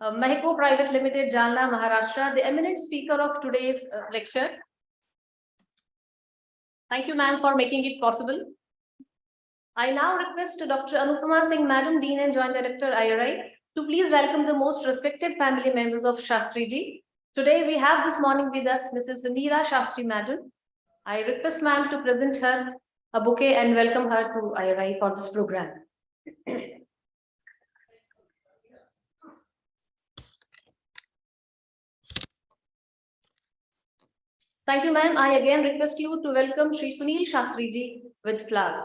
Mahiko Private Limited, Jalna, Maharashtra, the eminent speaker of today's lecture. Thank you, ma'am, for making it possible. I now request Dr. Anupama Singh, Madam Dean and Joint Director, IRI, to please welcome the most respected family members of Shastri ji. Today we have this morning with us Mrs. Neera Shastri, Madam. I request ma'am to present her a bouquet and welcome her to IRI for this program. Thank you, ma'am. I again request you to welcome Shri Sunil Shastri ji with flowers.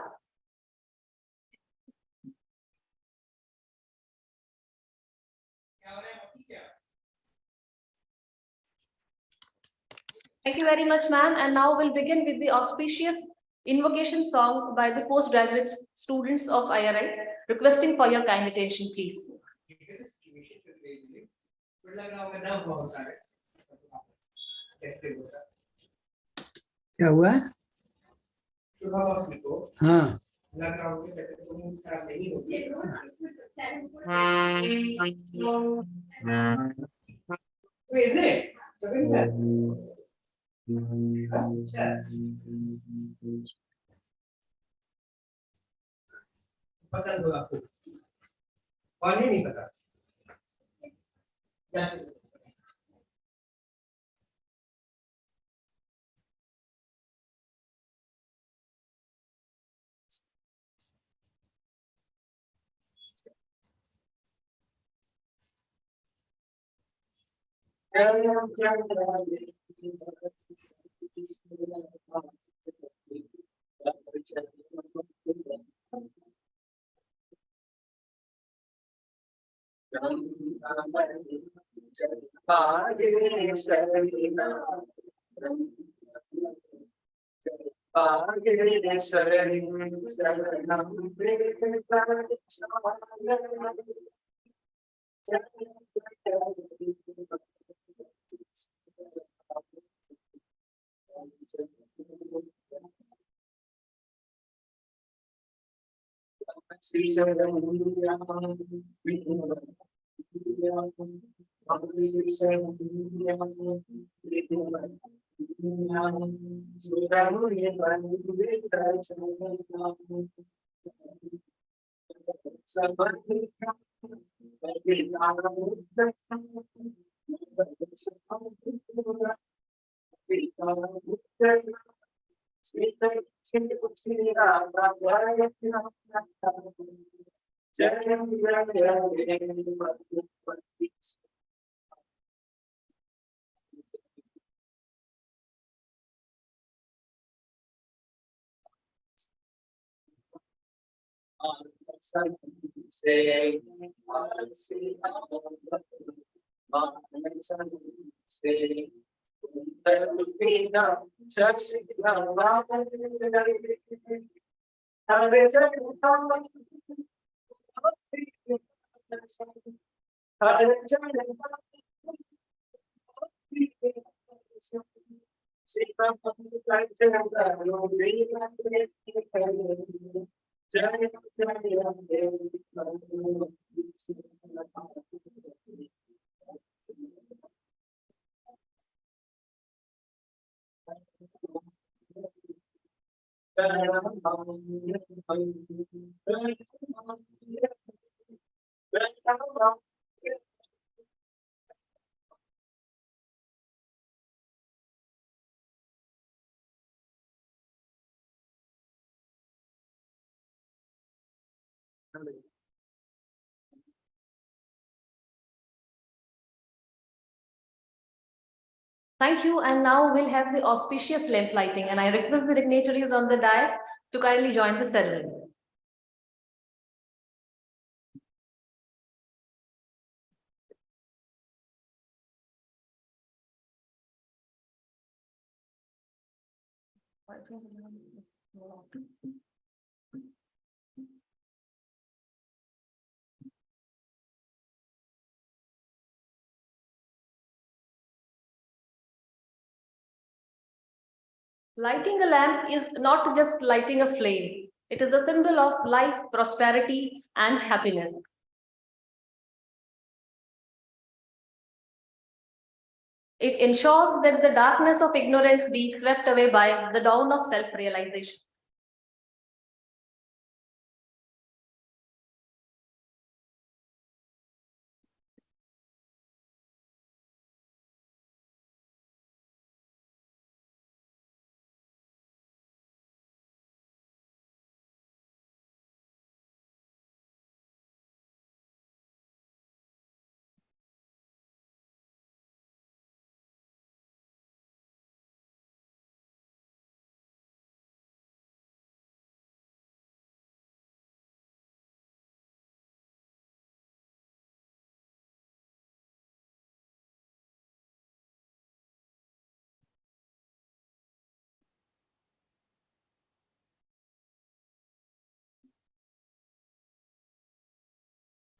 Thank you very much, ma'am. And now we'll begin with the auspicious invocation song by the postgraduate students of IRI, requesting for your kind attention, please. क्या हुआ? हाँ पसंद होगा आपको कौन नहीं पता Thank you. And now we'll have the auspicious lamp lighting, and I request the dignitaries on the dais to kindly join the ceremony. Lighting a lamp is not just lighting a flame. It is a symbol of life, prosperity, and happiness. It ensures that the darkness of ignorance be swept away by the dawn of self-realization.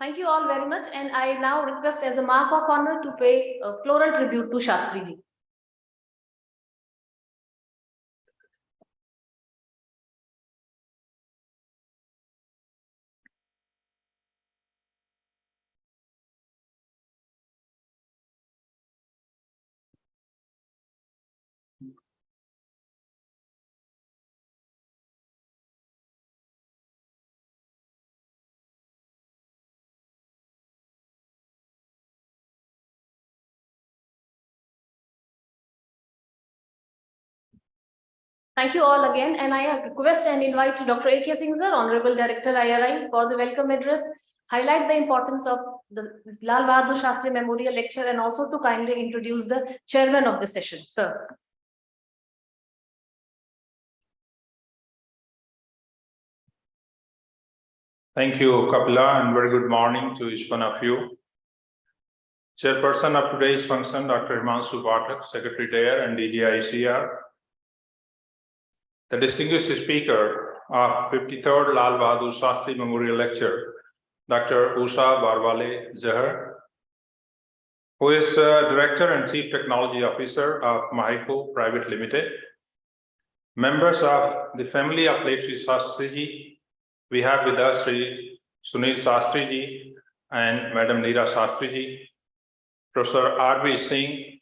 Thank you all very much, and I now request as a mark of honor to pay a floral tribute to Shastri ji. Thank you all again, and I request and invite Dr. A.K. Singh, sir, Honorable Director IRI, for the welcome address, highlight the importance of this Lal Bahadur Shastri Memorial Lecture, and also to kindly introduce the chairman of the session, sir. Thank you, Kapila, and very good morning to each one of you. Chairperson of today's function, Dr. Himanshu Pathak, Secretary There and DGICR. The distinguished speaker of 53rd Lal Bahadur Shastri Memorial Lecture, Dr. Usha Barwale Zahar, who is Director and Chief Technology Officer of Mahiko Private Limited. Members of the family of late Sri Shastri ji, we have with us Sri Sunil Shastri ji and Madam Neera Shastri ji, Professor R.B. Singh,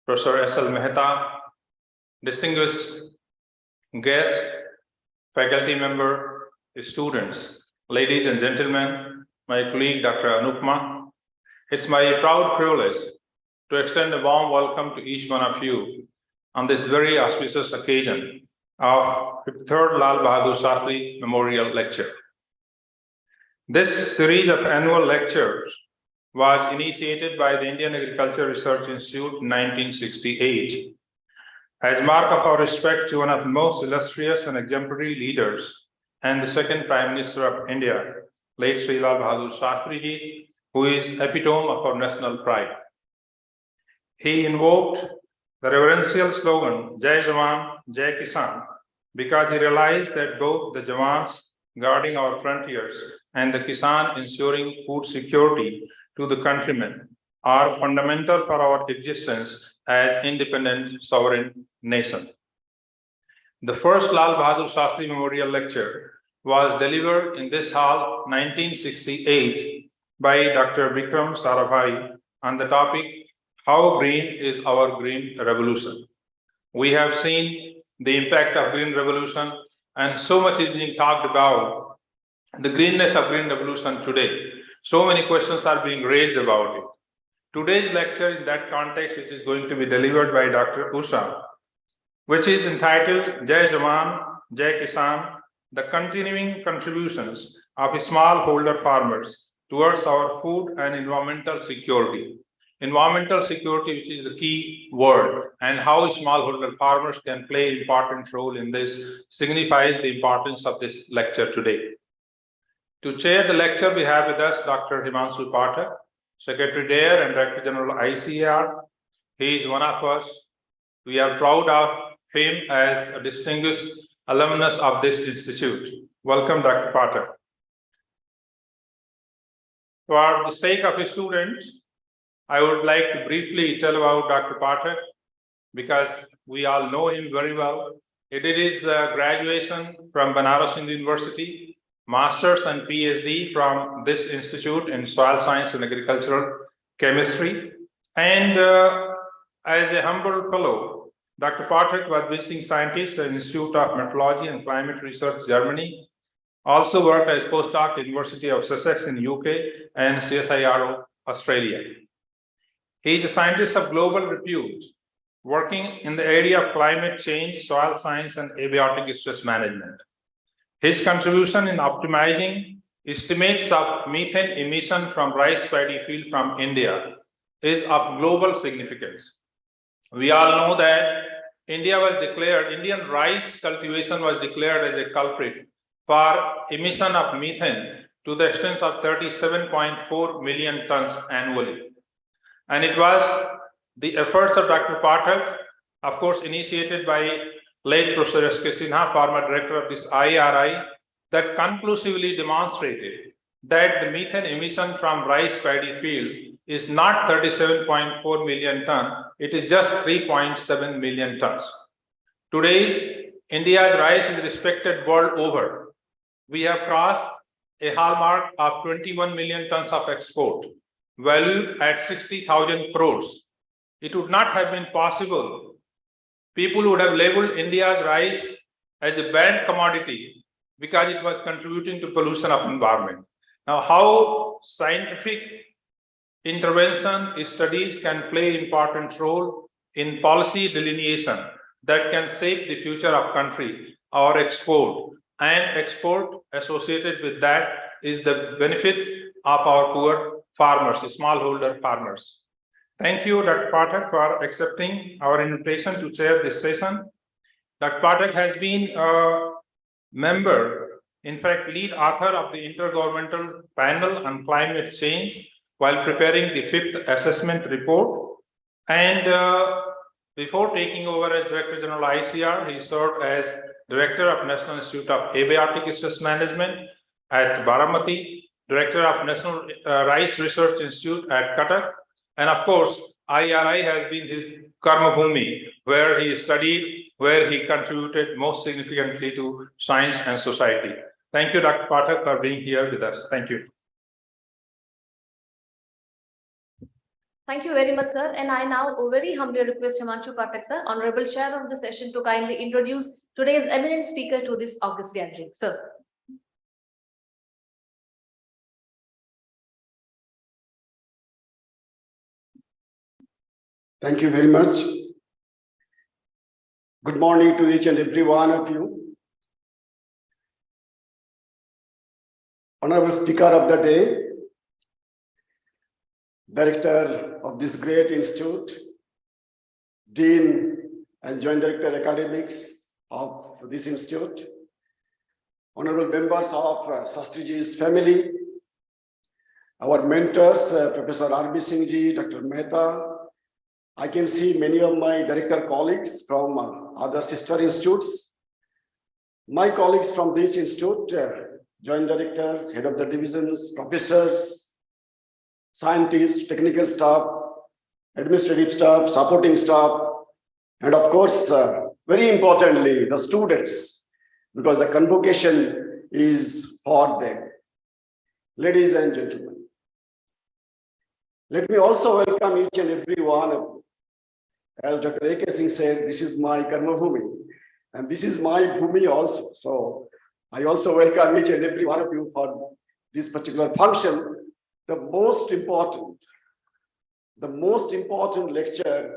Professor S.L. Mehta, distinguished guests, faculty member, students, ladies and gentlemen, my colleague Dr. Anupma. It's my proud privilege to extend a warm welcome to each one of you on this very auspicious occasion of 53rd Lal Bahadur Shastri Memorial Lecture. This series of annual lectures was initiated by the Indian Agriculture Research Institute in 1968 as mark of our respect to one of the most illustrious and exemplary leaders and the second Prime Minister of India, late Sri Lal Bahadur Shastri ji, who is epitome of our national pride. He invoked the reverential slogan, Jai Jawan, Jai Kisan, because he realized that both the Jawans guarding our frontiers and the Kisan ensuring food security to the countrymen are fundamental for our existence as independent sovereign nation. The first Lal Bahadur Shastri Memorial Lecture was delivered in this hall 1968 by Dr. Vikram Sarabhai on the topic, How Green is Our Green Revolution? We have seen the impact of Green Revolution, and so much is being talked about the greenness of Green Revolution today. So many questions are being raised about it. Today's lecture in that context, which is going to be delivered by Dr. Usha, which is entitled Jai Jawan, Jai Kisan, the continuing contributions of smallholder farmers towards our food and environmental security. Environmental security, which is the key word, and how smallholder farmers can play an important role in this, signifies the importance of this lecture today. To chair the lecture, we have with us Dr. Himanshu Pathak, Secretary There and Director General ICAR. He is one of us. We are proud of him as a distinguished alumnus of this institute. Welcome, Dr. Pathak. For the sake of his students, I would like to briefly tell about Dr. Pathak because we all know him very well. He did his graduation from Banaras Hindu University, Masters and PhD from this institute in Soil Science and Agricultural Chemistry. And As a humble fellow, Dr. Patrick was visiting scientist at the Institute of Meteorology and Climate Research, Germany. Also worked as postdoc at University of Sussex in UK and CSIRO, Australia. He is a scientist of global repute, working in the area of climate change, soil science, and abiotic stress management. His contribution in optimizing estimates of methane emission from rice paddy field from India is of global significance. We all know that Indian rice cultivation was declared as a culprit for emission of methane to the extent of 37.4 million tons annually. And it was the efforts of Dr. Pathak, of course, initiated by late Professor S.K. Sinha, former director of this IRI, that conclusively demonstrated that the methane emission from rice paddy field is not 37.4 million tons, it is just 3.7 million tons. Today's India's rice is respected world over. We have crossed a hallmark of 21 million tons of export, valued at 60,000 crores. It would not have been possible. People would have labeled India's rice as a banned commodity because it was contributing to pollution of environment. Now, how scientific intervention studies can play an important role in policy delineation that can shape the future of country, our export, and export associated with that is the benefit of our poor farmers, smallholder farmers. Thank you, Dr. Pathak, for accepting our invitation to chair this session. Dr. Pathak has been a member, in fact, lead author of the Intergovernmental Panel on Climate Change while preparing the 5th assessment report. And before taking over as Director General ICR, he served as Director of National Institute of Abiotic Stress Management at Baramati, Director of National Rice Research Institute at Cuttack, and of course, IRI has been his karma bhumi, where he studied, where he contributed most significantly to science and society. Thank you, Dr. Pathak, for being here with us. Thank you. Thank you very much, sir. And I now very humbly request Himanshu Pathak, sir, Honorable Chair of the session, to kindly introduce today's eminent speaker to this august gathering. Sir. Thank you very much. Good morning to each and every one of you. Honorable Speaker of the day, Director of this great institute, Dean and Joint Director Academics of this institute, Honorable members of Shastriji's family, our mentors, Professor R.B. Singh ji, Dr. Mehta. I can see many of my director colleagues from other sister institutes. My colleagues from this institute, joint directors, head of the divisions, professors, scientists, technical staff, administrative staff, supporting staff, and of course, very importantly, the students, because the convocation is for them. Ladies and gentlemen, let me also welcome each and every one of you. As Dr. A.K. Singh said, this is my karma bhumi, and this is my bhumi also. So I also welcome each and every one of you for this particular function. The most important lecture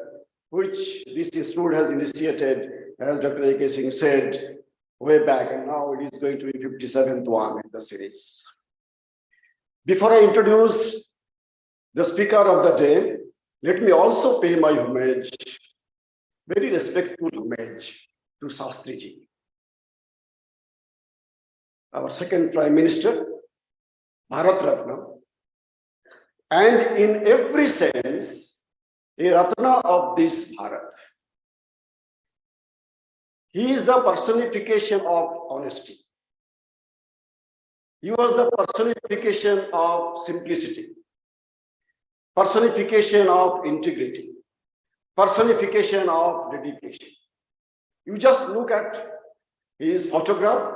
which this institute has initiated, as Dr. A.K. Singh said, way back, and now it is going to be 57th one in the series. Before I introduce the speaker of the day, let me also pay my homage, very respectful homage, to Shastri ji, our second Prime Minister, Bharat Ratna, and in every sense, a Ratna of this Bharat. He is the personification of honesty. He was the personification of simplicity, personification of integrity, personification of dedication. You just look at his photograph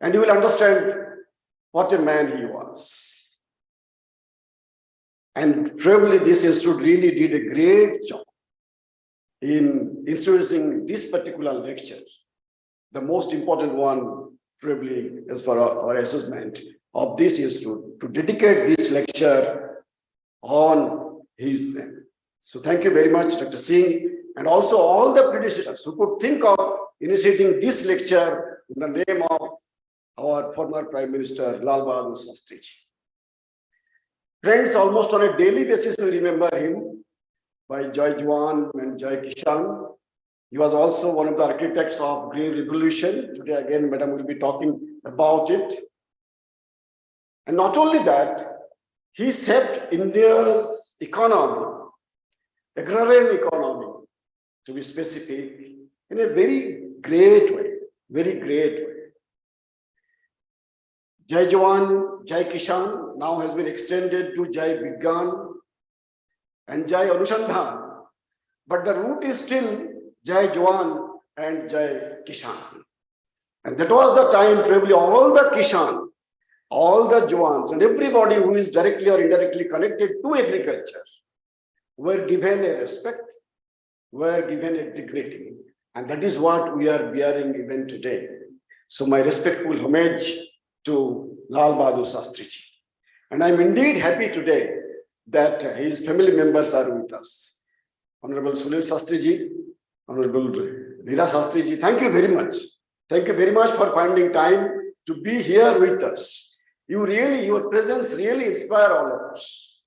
and you will understand what a man he was. And probably this institute really did a great job in introducing this particular lecture. The most important one, probably, as per our assessment of this institute, to dedicate this lecture on his name. So thank you very much, Dr. Singh, and also all the predecessors who could think of initiating this lecture in the name of our former Prime Minister, Lal Bahadur Shastri. Friends, almost on a daily basis, we remember him by Jai Jawan and Jai Kishan. He was also one of the architects of Green Revolution. Today, again, Madam will be talking about it. And not only that, he shaped India's economy, agrarian economy, to be specific, in a very great way, very great way. Jai Jawan, Jai Kishan now has been extended to Jai Vigyan and Jai Anushandhan, but the root is still Jai Jawan and Jai Kishan. And that was the time probably all the Kishan, all the Jawans and everybody who is directly or indirectly connected to agriculture were given a respect, were given a dignity. And that is what we are bearing even today. So my respectful homage to Lal Bahadur Shastri ji. And I'm indeed happy today that his family members are with us. Honorable Sunil Shastri ji, Honorable Leela Shastri ji, thank you very much. Thank you very much for finding time to be here with us. Your presence really inspires all of us.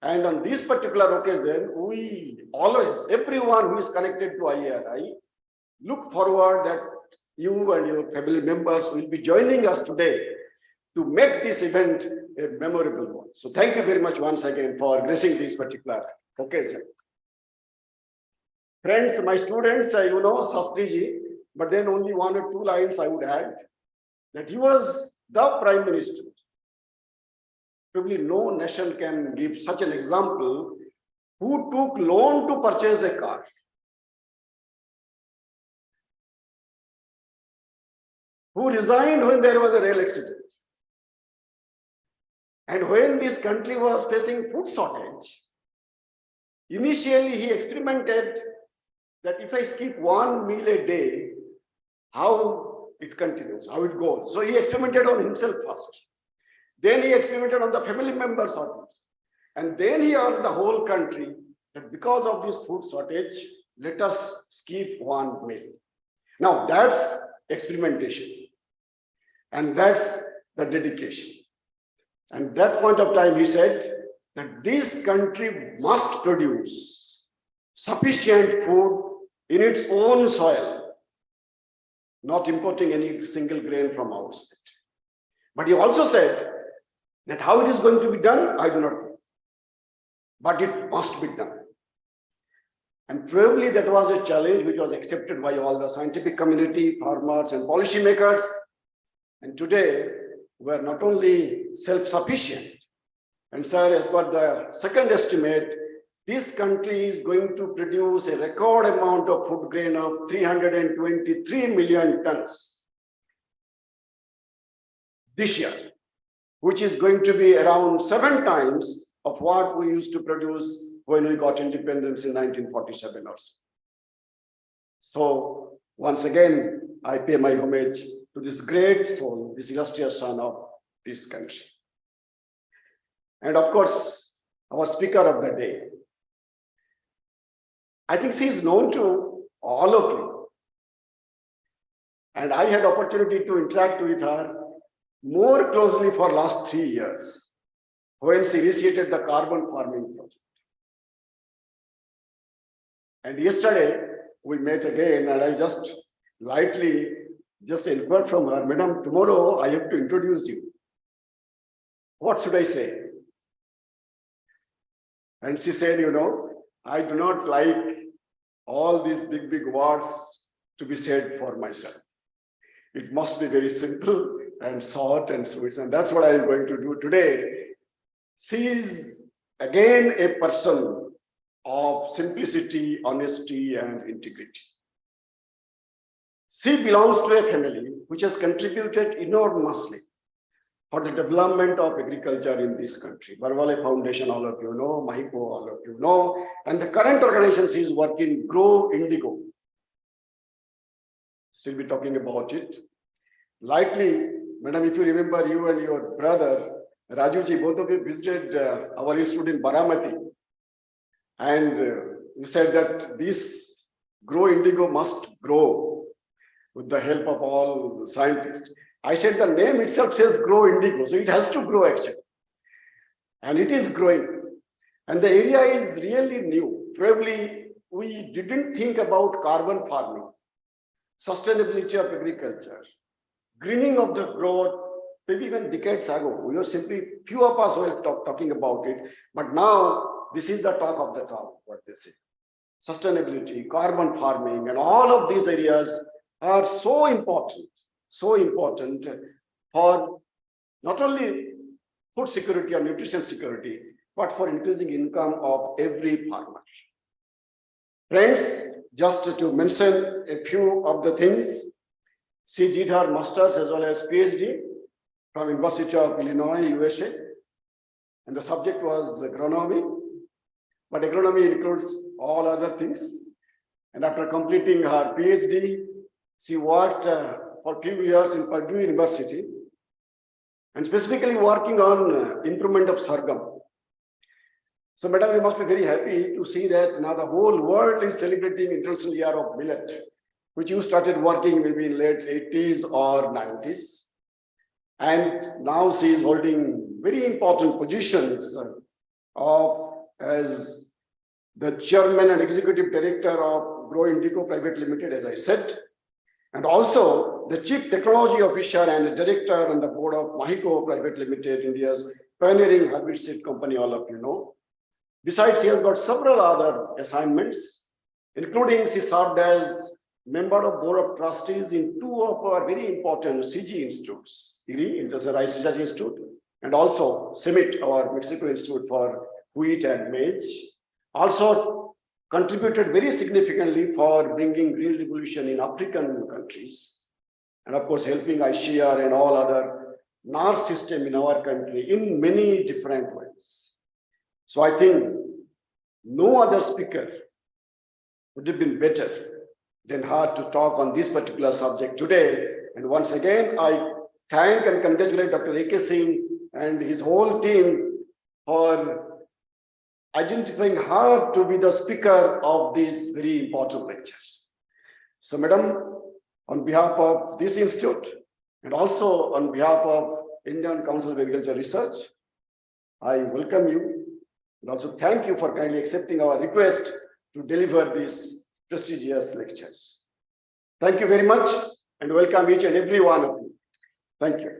And on this particular occasion, we always, everyone who is connected to IRI, look forward that you and your family members will be joining us today to make this event a memorable one. So thank you very much once again for gracing this particular occasion. Friends, my students, you know Shastri ji, but then only one or two lines I would add, that he was the Prime Minister. Probably no nation can give such an example, who took loan to purchase a car. Who resigned when there was a rail accident. And when this country was facing food shortage, initially he experimented that if I skip one meal a day, how it continues, how it goes. So he experimented on himself first. Then he experimented on the family members also. And then he asked the whole country that because of this food shortage, let us skip one meal. Now that's experimentation. And that's the dedication. And that point of time, he said that this country must produce sufficient food in its own soil, not importing any single grain from outside. But he also said that how it is going to be done, I do not know. But it must be done. And probably that was a challenge which was accepted by all the scientific community, farmers and policymakers. And today, we are not only self-sufficient, and sir, as per the second estimate, this country is going to produce a record amount of food grain of 323 million tons this year, which is going to be around 7 times of what we used to produce when we got independence in 1947 or so. So once again, I pay my homage to this great soul, this illustrious son of this country. And of course, our speaker of the day. I think she is known to all of you. And I had opportunity to interact with her more closely for last 3 years when she initiated the carbon farming project. And yesterday we met again, and I just lightly inquired from her, Madam, tomorrow I have to introduce you. What should I say? And she said, you know, I do not like all these big words to be said for myself. It must be very simple and short and sweet. And that's what I am going to do today. She is again a person of simplicity, honesty, and integrity. She belongs to a family which has contributed enormously for the development of agriculture in this country. Barwale Foundation, all of you know, Mahiko, all of you know, and the current organization she is working, Grow Indigo. She'll be talking about it. Likely, madam, if you remember, you and your brother, Rajuji, both of you visited our institute in Baramati. And you said that this Grow Indigo must grow with the help of all scientists. I said the name itself says Grow Indigo, so it has to grow actually. And it is growing. And the area is really new. Probably we didn't think about carbon farming, sustainability of agriculture, greening of the growth, maybe even decades ago. We were simply, few of us were talking about it. But now this is the talk of the town, what they say. Sustainability, carbon farming, and all of these areas are so important for not only food security or nutrition security, but for increasing income of every farmer. Friends, just to mention a few of the things, she did her master's as well as PhD from University of Illinois, USA, and the subject was agronomy, but agronomy includes all other things. And after completing her PhD, she worked for a few years in Purdue University, and specifically working on improvement of sorghum. So, madam, you must be very happy to see that now the whole world is celebrating International Year of Millet, which you started working maybe in late 80s or 90s. And now she is holding very important positions as the chairman and executive director of Grow Indigo Private Limited, as I said, and also the chief technology officer and director on the board of Mahiko Private Limited, India's pioneering hybrid seed company, all of you know. Besides, she has got several other assignments, including she served as member of board of trustees in two of our very important CG institutes, IRI, International Rice Research Institute, and also CEMIT, our Mexico Institute for Wheat and Maize. Also contributed very significantly for bringing green revolution in African countries, and of course helping ICR and all other NAR system in our country in many different ways. So I think no other speaker would have been better than her to talk on this particular subject today. And once again, I thank and congratulate Dr. A.K. Singh and his whole team for identifying her to be the speaker of these very important lectures. So, madam, on behalf of this institute and also on behalf of Indian Council of Agricultural Research, I welcome you and also thank you for kindly accepting our request to deliver these prestigious lectures. Thank you very much and welcome each and every one of you. Thank you.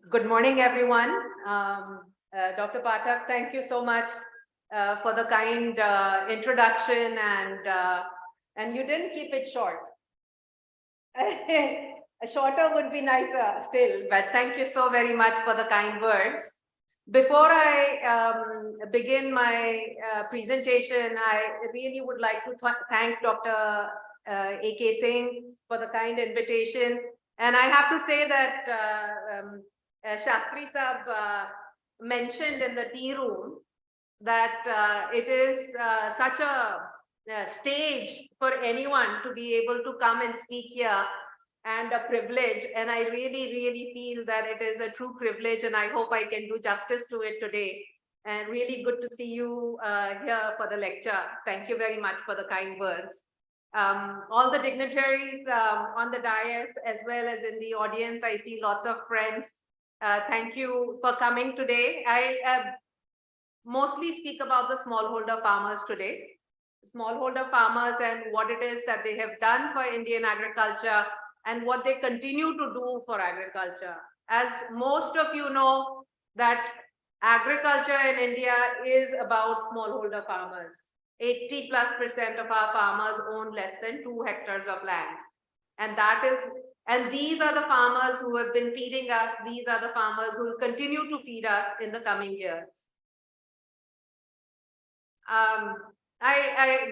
Good morning, everyone. Dr. Pathak, thank you so much for the kind introduction, and you didn't keep it short. Shorter would be nicer still, but thank you so very much for the kind words. Before I begin my presentation, I really would like to thank Dr. A.K. Singh for the kind invitation. And I have to say that Shastri Sahab mentioned in the tea room that it is such a stage for anyone to be able to come and speak here, and a privilege. And I really, really feel that it is a true privilege, and I hope I can do justice to it today. And really good to see you here for the lecture. Thank you very much for the kind words. All the dignitaries on the dais as well as in the audience, I see lots of friends Thank you for coming today. I mostly speak about the smallholder farmers today. Smallholder farmers and what it is that they have done for Indian agriculture and what they continue to do for agriculture. As most of you know, that agriculture in India is about smallholder farmers. 80+% of our farmers own less than 2 hectares of land. And these are the farmers who have been feeding us. These are the farmers who will continue to feed us in the coming years.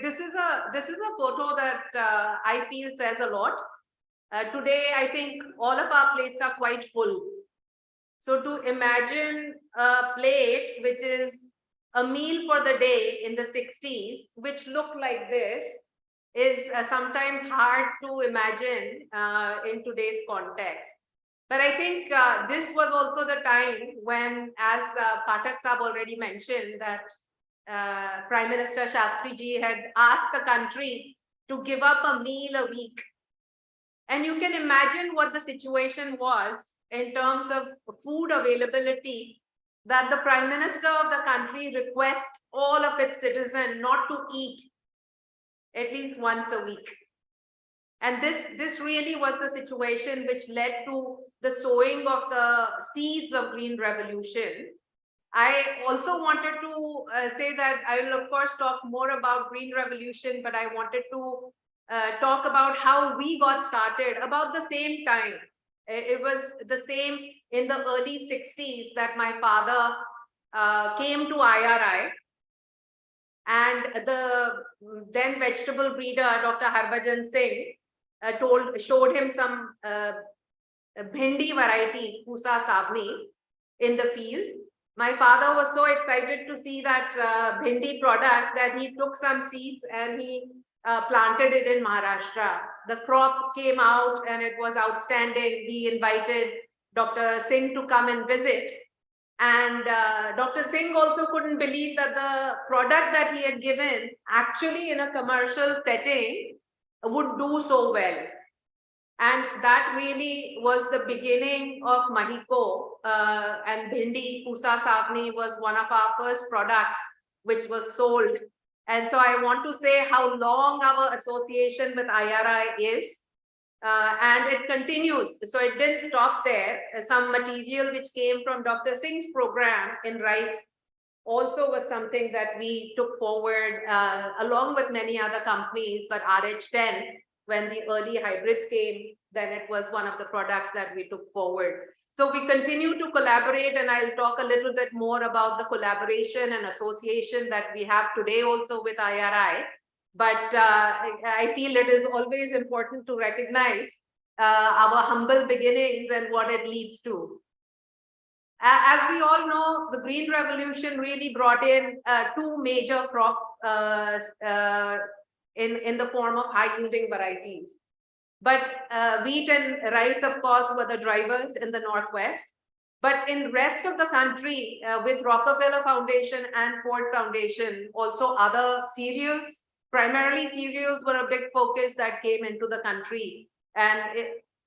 This is a photo that I feel says a lot. Today, I think all of our plates are quite full. So to imagine a plate which is a meal for the day in the 60s, which looked like this, is sometimes hard to imagine in today's context. But I think this was also the time when, as Pathak Saab already mentioned, that Prime Minister Shastri ji had asked the country to give up a meal a week. And you can imagine what the situation was in terms of food availability, that the Prime Minister of the country requests all of its citizens not to eat at least once a week. And this really was the situation which led to the sowing of the seeds of Green Revolution. I also wanted to say that I will of course talk more about Green Revolution, but I wanted to talk about how we got started about the same time. It was the same in the early 60s that my father came to IRI. And the then vegetable breeder, Dr. Harbhajan Singh, showed him some bhindi varieties, Pusa Savni, in the field. My father was so excited to see that bhindi product that he took some seeds and he planted it in Maharashtra. The crop came out and it was outstanding. He invited Dr. Singh to come and visit. And Dr. Singh also couldn't believe that the product that he had given actually in a commercial setting would do so well. And that really was the beginning of Mahiko, and Bhindi, Pusa Savni was one of our first products which was sold. And so I want to say how long our association with IRI is. And it continues. So it didn't stop there. Some material which came from Dr. Singh's program in rice also was something that we took forward along with many other companies, but RH10, when the early hybrids came, then it was one of the products that we took forward. So we continue to collaborate, and I'll talk a little bit more about the collaboration and association that we have today also with IRI. But I feel it is always important to recognize our humble beginnings and what it leads to. As we all know, the Green Revolution really brought in 2 major crop in the form of high-yielding varieties. But wheat and rice, of course, were the drivers in the Northwest. But in the rest of the country, with Rockefeller Foundation and Ford Foundation, also other cereals, primarily cereals were a big focus that came into the country, and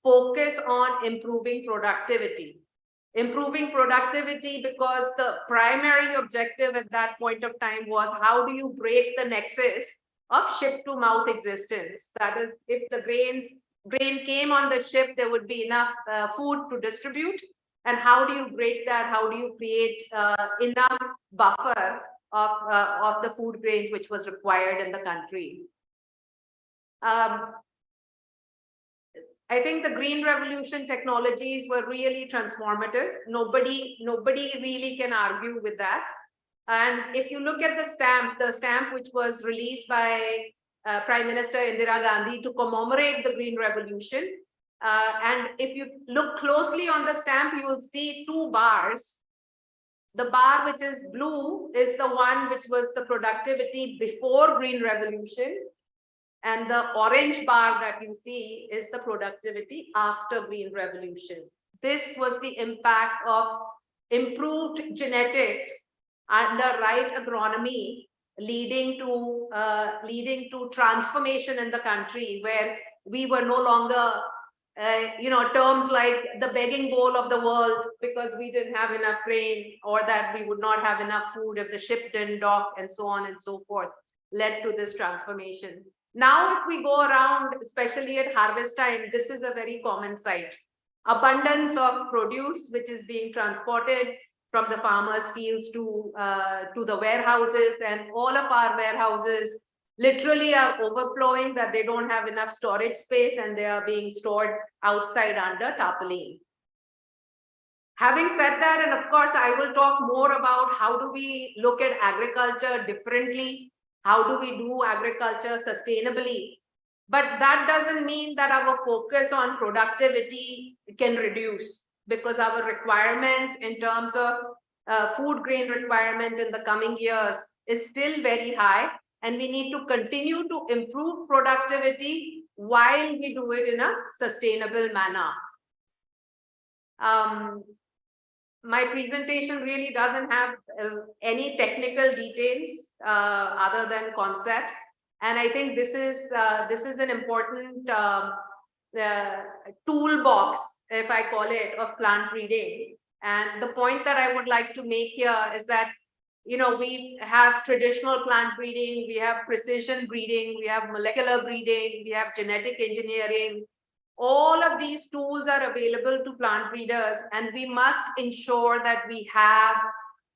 focus on improving productivity. Improving productivity because the primary objective at that point of time was how do you break the nexus of ship-to-mouth existence. That is, if the grain came on the ship, there would be enough food to distribute. And how do you break that? How do you create enough buffer of the food grains which was required in the country? I think the Green Revolution technologies were really transformative. Nobody really can argue with that. And if you look at the stamp which was released by Prime Minister Indira Gandhi to commemorate the Green Revolution, and if you look closely on the stamp, you will see 2 bars. The bar which is blue is the one which was the productivity before Green Revolution. And the orange bar that you see is the productivity after Green Revolution. This was the impact of improved genetics under right agronomy, leading to transformation in the country, where we were no longer terms like the begging bowl of the world because we didn't have enough rain, or that we would not have enough food if the ship didn't dock, and so on and so forth, led to this transformation. Now, if we go around, especially at harvest time, this is a very common sight. Abundance of produce, which is being transported from the farmers' fields to the warehouses, and all of our warehouses literally are overflowing, that they don't have enough storage space and they are being stored outside under tarpaulin. Having said that, and of course, I will talk more about how do we look at agriculture differently, how do we do agriculture sustainably. But that doesn't mean that our focus on productivity can reduce, because our requirements in terms of food grain requirement in the coming years is still very high. And we need to continue to improve productivity while we do it in a sustainable manner. My presentation really doesn't have any technical details other than concepts. And I think this is an important toolbox, if I call it, of plant breeding. And the point that I would like to make here is that, we have traditional plant breeding, we have precision breeding, we have molecular breeding, we have genetic engineering. All of these tools are available to plant breeders, and we must ensure that we have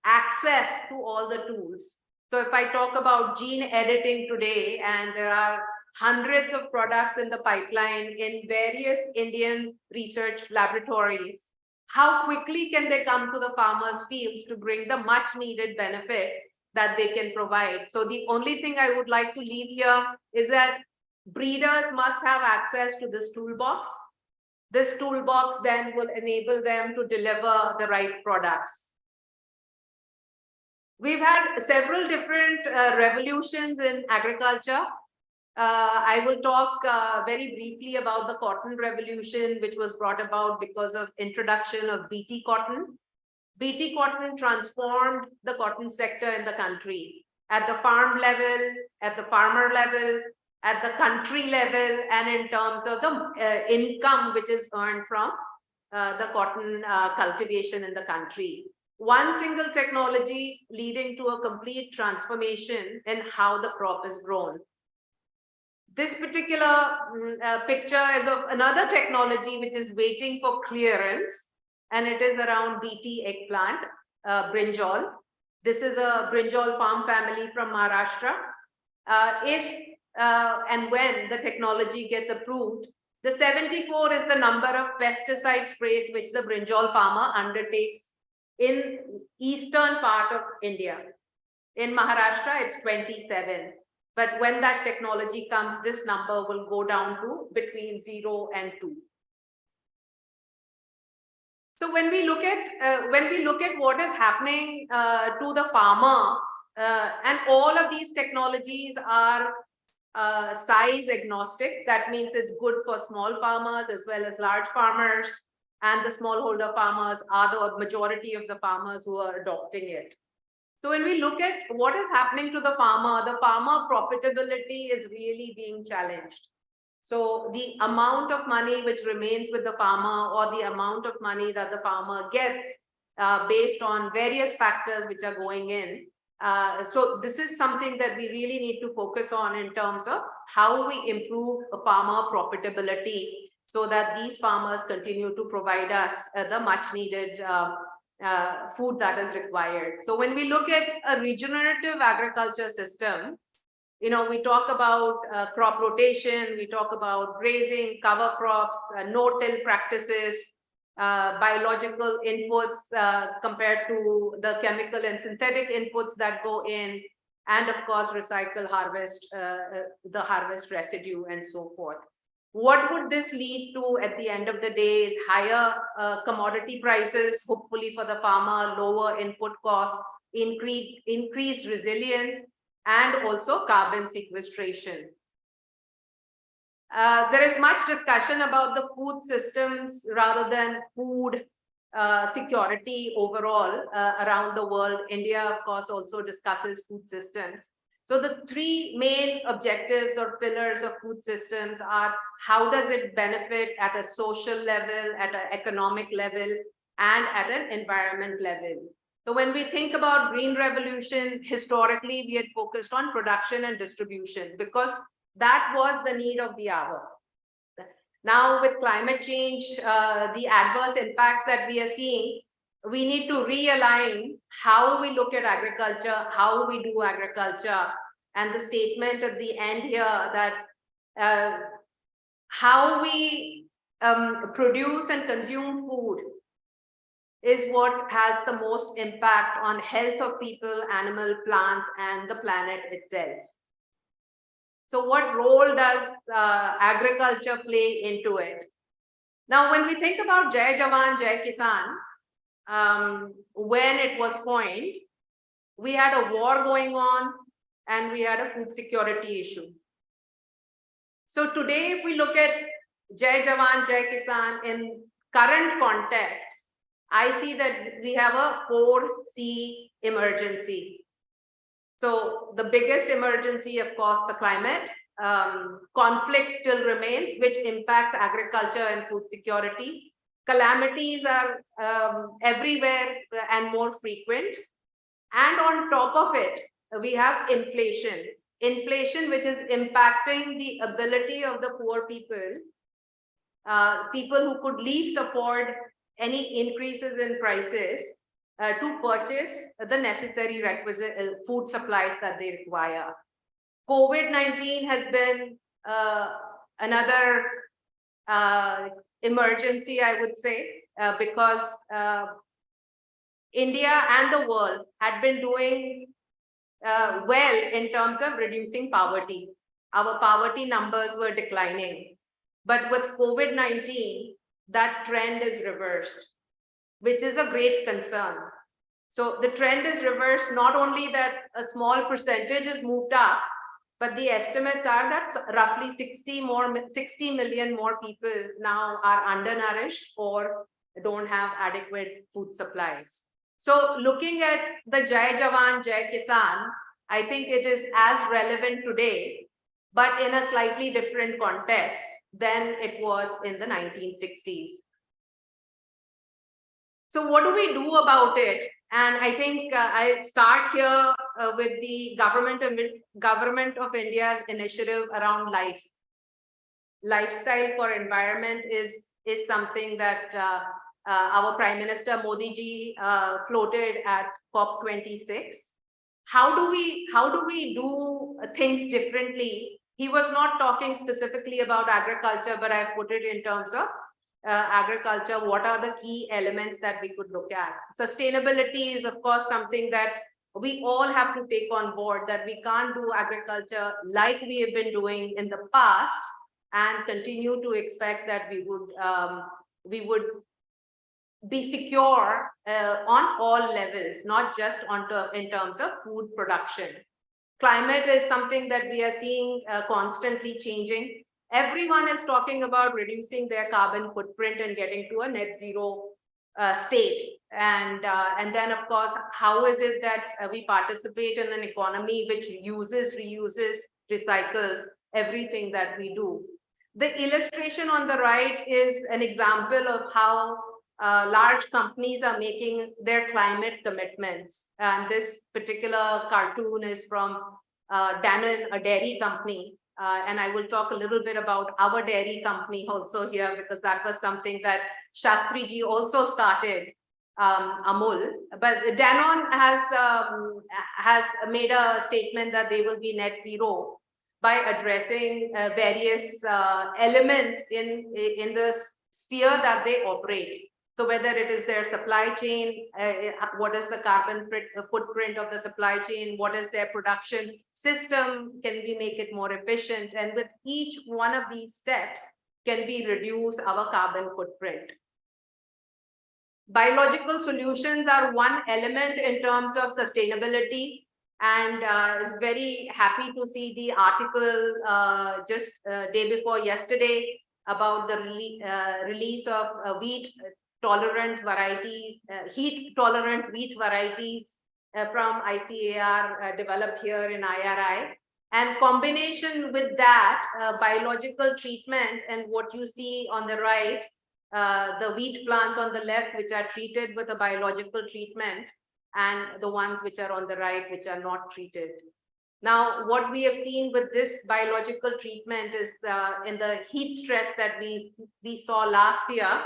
access to all the tools. So if I talk about gene editing today, and there are hundreds of products in the pipeline in various Indian research laboratories, how quickly can they come to the farmers' fields to bring the much needed benefit that they can provide? So the only thing I would like to leave here is that breeders must have access to this toolbox. This toolbox then will enable them to deliver the right products. We've had several different revolutions in agriculture. I will talk very briefly about the cotton revolution, which was brought about because of introduction of BT cotton. BT cotton transformed the cotton sector in the country at the farm level, at the farmer level, at the country level, and in terms of the income which is earned from the cotton cultivation in the country. One single technology leading to a complete transformation in how the crop is grown. This particular picture is of another technology which is waiting for clearance, and it is around BT eggplant, brinjal. This is a brinjal palm family from Maharashtra. If and when the technology gets approved, the 74 is the number of pesticide sprays which the brinjal farmer undertakes in eastern part of India. In Maharashtra, it's 27. But when that technology comes, this number will go down to between 0 and 2. So when we look at what is happening to the farmer, and all of these technologies are size agnostic. That means it's good for small farmers as well as large farmers, and the smallholder farmers are the majority of the farmers who are adopting it. So when we look at what is happening to the farmer profitability is really being challenged. So the amount of money which remains with the farmer, or the amount of money that the farmer gets based on various factors which are going in. So this is something that we really need to focus on in terms of how we improve farmer profitability, so that these farmers continue to provide us the much needed food that is required. So when we look at a regenerative agriculture system, we talk about crop rotation, we talk about grazing, cover crops, no-till practices, biological inputs compared to the chemical and synthetic inputs that go in, and of course recycle, harvest, the harvest residue, and so forth. What would this lead to at the end of the day is higher commodity prices, hopefully for the farmer, lower input costs, increased resilience, and also carbon sequestration. There is much discussion about the food systems rather than food security overall around the world. India, of course, also discusses food systems. So the three main objectives or pillars of food systems are how does it benefit at a social level, at an economic level, and at an environment level. So when we think about green revolution, historically, we had focused on production and distribution because that was the need of the hour. Now with climate change, the adverse impacts that we are seeing, we need to realign how we look at agriculture, how we do agriculture, and the statement at the end here that how we produce and consume food is what has the most impact on health of people, animal, plants, and the planet itself. So what role does agriculture play into it? Now, when we think about Jai Jawan, Jai Kisan, when it was coined, we had a war going on and we had a food security issue. So today, if we look at Jai Jawan, Jai Kisan in current context, I see that we have a 4C emergency. So the biggest emergency, of course, the climate. Conflict still remains, which impacts agriculture and food security. Calamities are everywhere and more frequent. And on top of it, we have inflation. Inflation, which is impacting the ability of the poor people, people who could least afford any increases in prices to purchase the necessary requisite food supplies that they require. COVID-19 has been another emergency, I would say, because India and the world had been doing well in terms of reducing poverty. Our poverty numbers were declining. But with COVID-19, that trend is reversed, which is a great concern. So the trend is reversed, not only that a small percentage is moved up, but the estimates are that roughly 60 million more people now are undernourished or don't have adequate food supplies. So looking at the Jai Jawan, Jai Kisan, I think it is as relevant today, but in a slightly different context than it was in the 1960s. So what do we do about it? And I think I'll start here with the government of India's initiative around lifestyle for environment is something that our Prime Minister Modi ji floated at COP26. How do we do things differently? He was not talking specifically about agriculture, but I've put it in terms of agriculture. What are the key elements that we could look at? Sustainability is, of course, something that we all have to take on board, that we can't do agriculture like we have been doing in the past and continue to expect that we would be secure on all levels, not just in terms of food production. Climate is something that we are seeing constantly changing. Everyone is talking about reducing their carbon footprint and getting to a net zero state. And then, of course, how is it that we participate in an economy which uses, reuses, recycles everything that we do? The illustration on the right is an example of how large companies are making their climate commitments. And this particular cartoon is from Danone, a dairy company. And I will talk a little bit about our dairy company also here, because that was something that Shastri ji also started, Amul. But Danone has made a statement that they will be net zero by addressing various elements in the sphere that they operate. So whether it is their supply chain, what is the carbon footprint of the supply chain, what is their production system, can we make it more efficient? And with each one of these steps, can we reduce our carbon footprint? Biological solutions are one element in terms of sustainability. And is very happy to see the article just day before yesterday about the release of wheat tolerant varieties, heat tolerant wheat varieties from ICAR developed here in IRI. And combination with that biological treatment and what you see on the right, the wheat plants on the left, which are treated with a biological treatment, and the ones which are on the right, which are not treated. Now, what we have seen with this biological treatment is in the heat stress that we saw last year,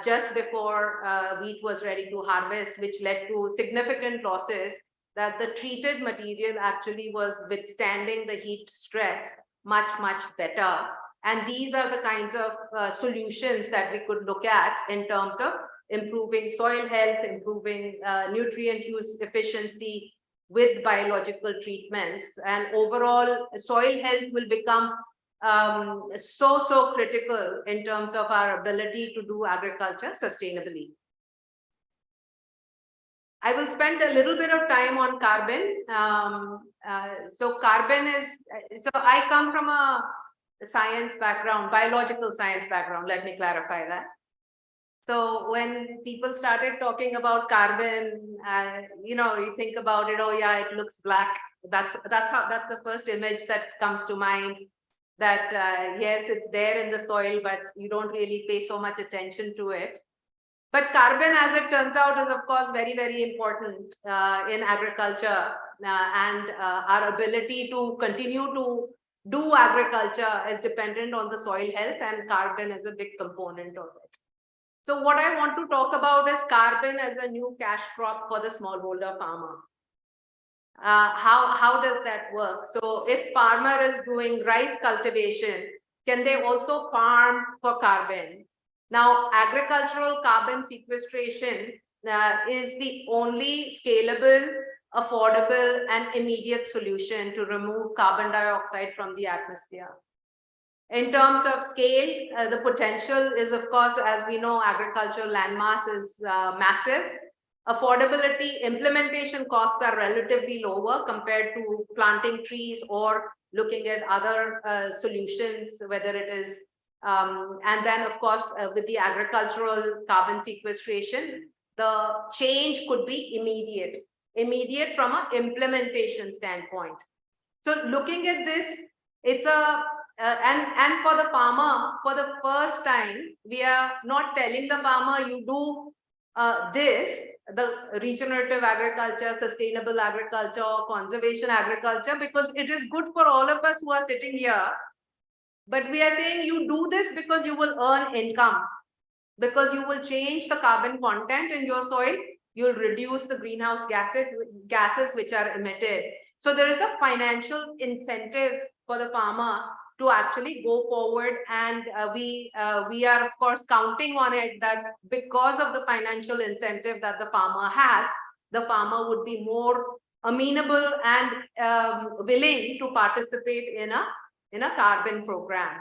just before wheat was ready to harvest, which led to significant losses, that the treated material actually was withstanding the heat stress much, much better. And these are the kinds of solutions that we could look at in terms of improving soil health, improving nutrient use efficiency with biological treatments. And overall, soil health will become so critical in terms of our ability to do agriculture sustainably. I will spend a little bit of time on carbon. So carbon is, so I come from a science background, biological science background, let me clarify that. So when people started talking about carbon, you think about it, oh yeah, it looks black. That's the first image that comes to mind, that yes, it's there in the soil, but you don't really pay so much attention to it. But carbon, as it turns out, is of course very, very important in agriculture, and our ability to continue to do agriculture is dependent on the soil health, and carbon is a big component of it. So what I want to talk about is carbon as a new cash crop for the smallholder farmer. How does that work? So if farmer is doing rice cultivation, can they also farm for carbon? Now, agricultural carbon sequestration is the only scalable, affordable, and immediate solution to remove carbon dioxide from the atmosphere. In terms of scale, the potential is, of course, as we know, agricultural landmass is massive. Affordability, implementation costs are relatively lower compared to planting trees or looking at other solutions, whether it is, and then, of course, with the agricultural carbon sequestration, the change could be immediate from an implementation standpoint. So looking at this, it's a and for the farmer, for the first time, we are not telling the farmer you do this, the regenerative agriculture, sustainable agriculture, or conservation agriculture, because it is good for all of us who are sitting here. But we are saying you do this because you will earn income, because you will change the carbon content in your soil, you'll reduce the greenhouse gases which are emitted. So there is a financial incentive for the farmer to actually go forward, and we are of course counting on it, that because of the financial incentive that the farmer has, the farmer would be more amenable and willing to participate in a carbon program.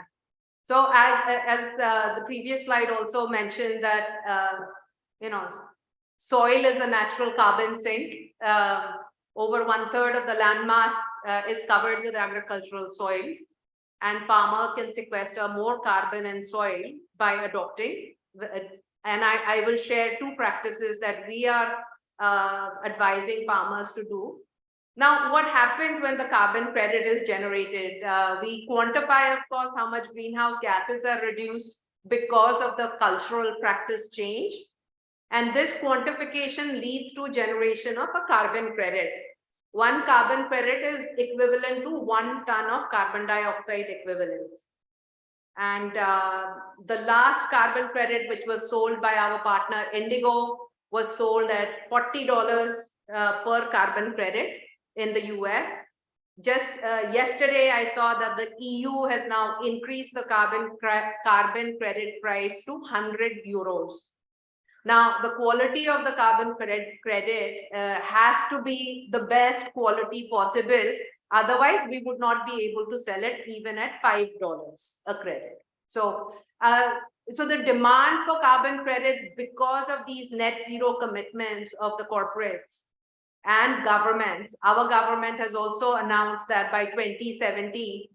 So as the previous slide also mentioned, that soil is a natural carbon sink. Over 1/3 of the landmass is covered with agricultural soils, and farmer can sequester more carbon in soil by adopting. And I will share 2 practices that we are advising farmers to do. Now, what happens when the carbon credit is generated? We quantify, of course, how much greenhouse gases are reduced because of the cultural practice change. And this quantification leads to generation of a carbon credit. 1 carbon credit is equivalent to 1 ton of carbon dioxide equivalents. And the last carbon credit, which was sold by our partner Indigo, was sold at $40 per carbon credit in the US. Just yesterday, I saw that the EU has now increased the carbon credit price to 100 euros. Now, the quality of the carbon credit has to be the best quality possible. Otherwise, we would not be able to sell it even at $5 a credit. So, so the demand for carbon credits, because of these net zero commitments of the corporates and governments, our government has also announced that by 2070,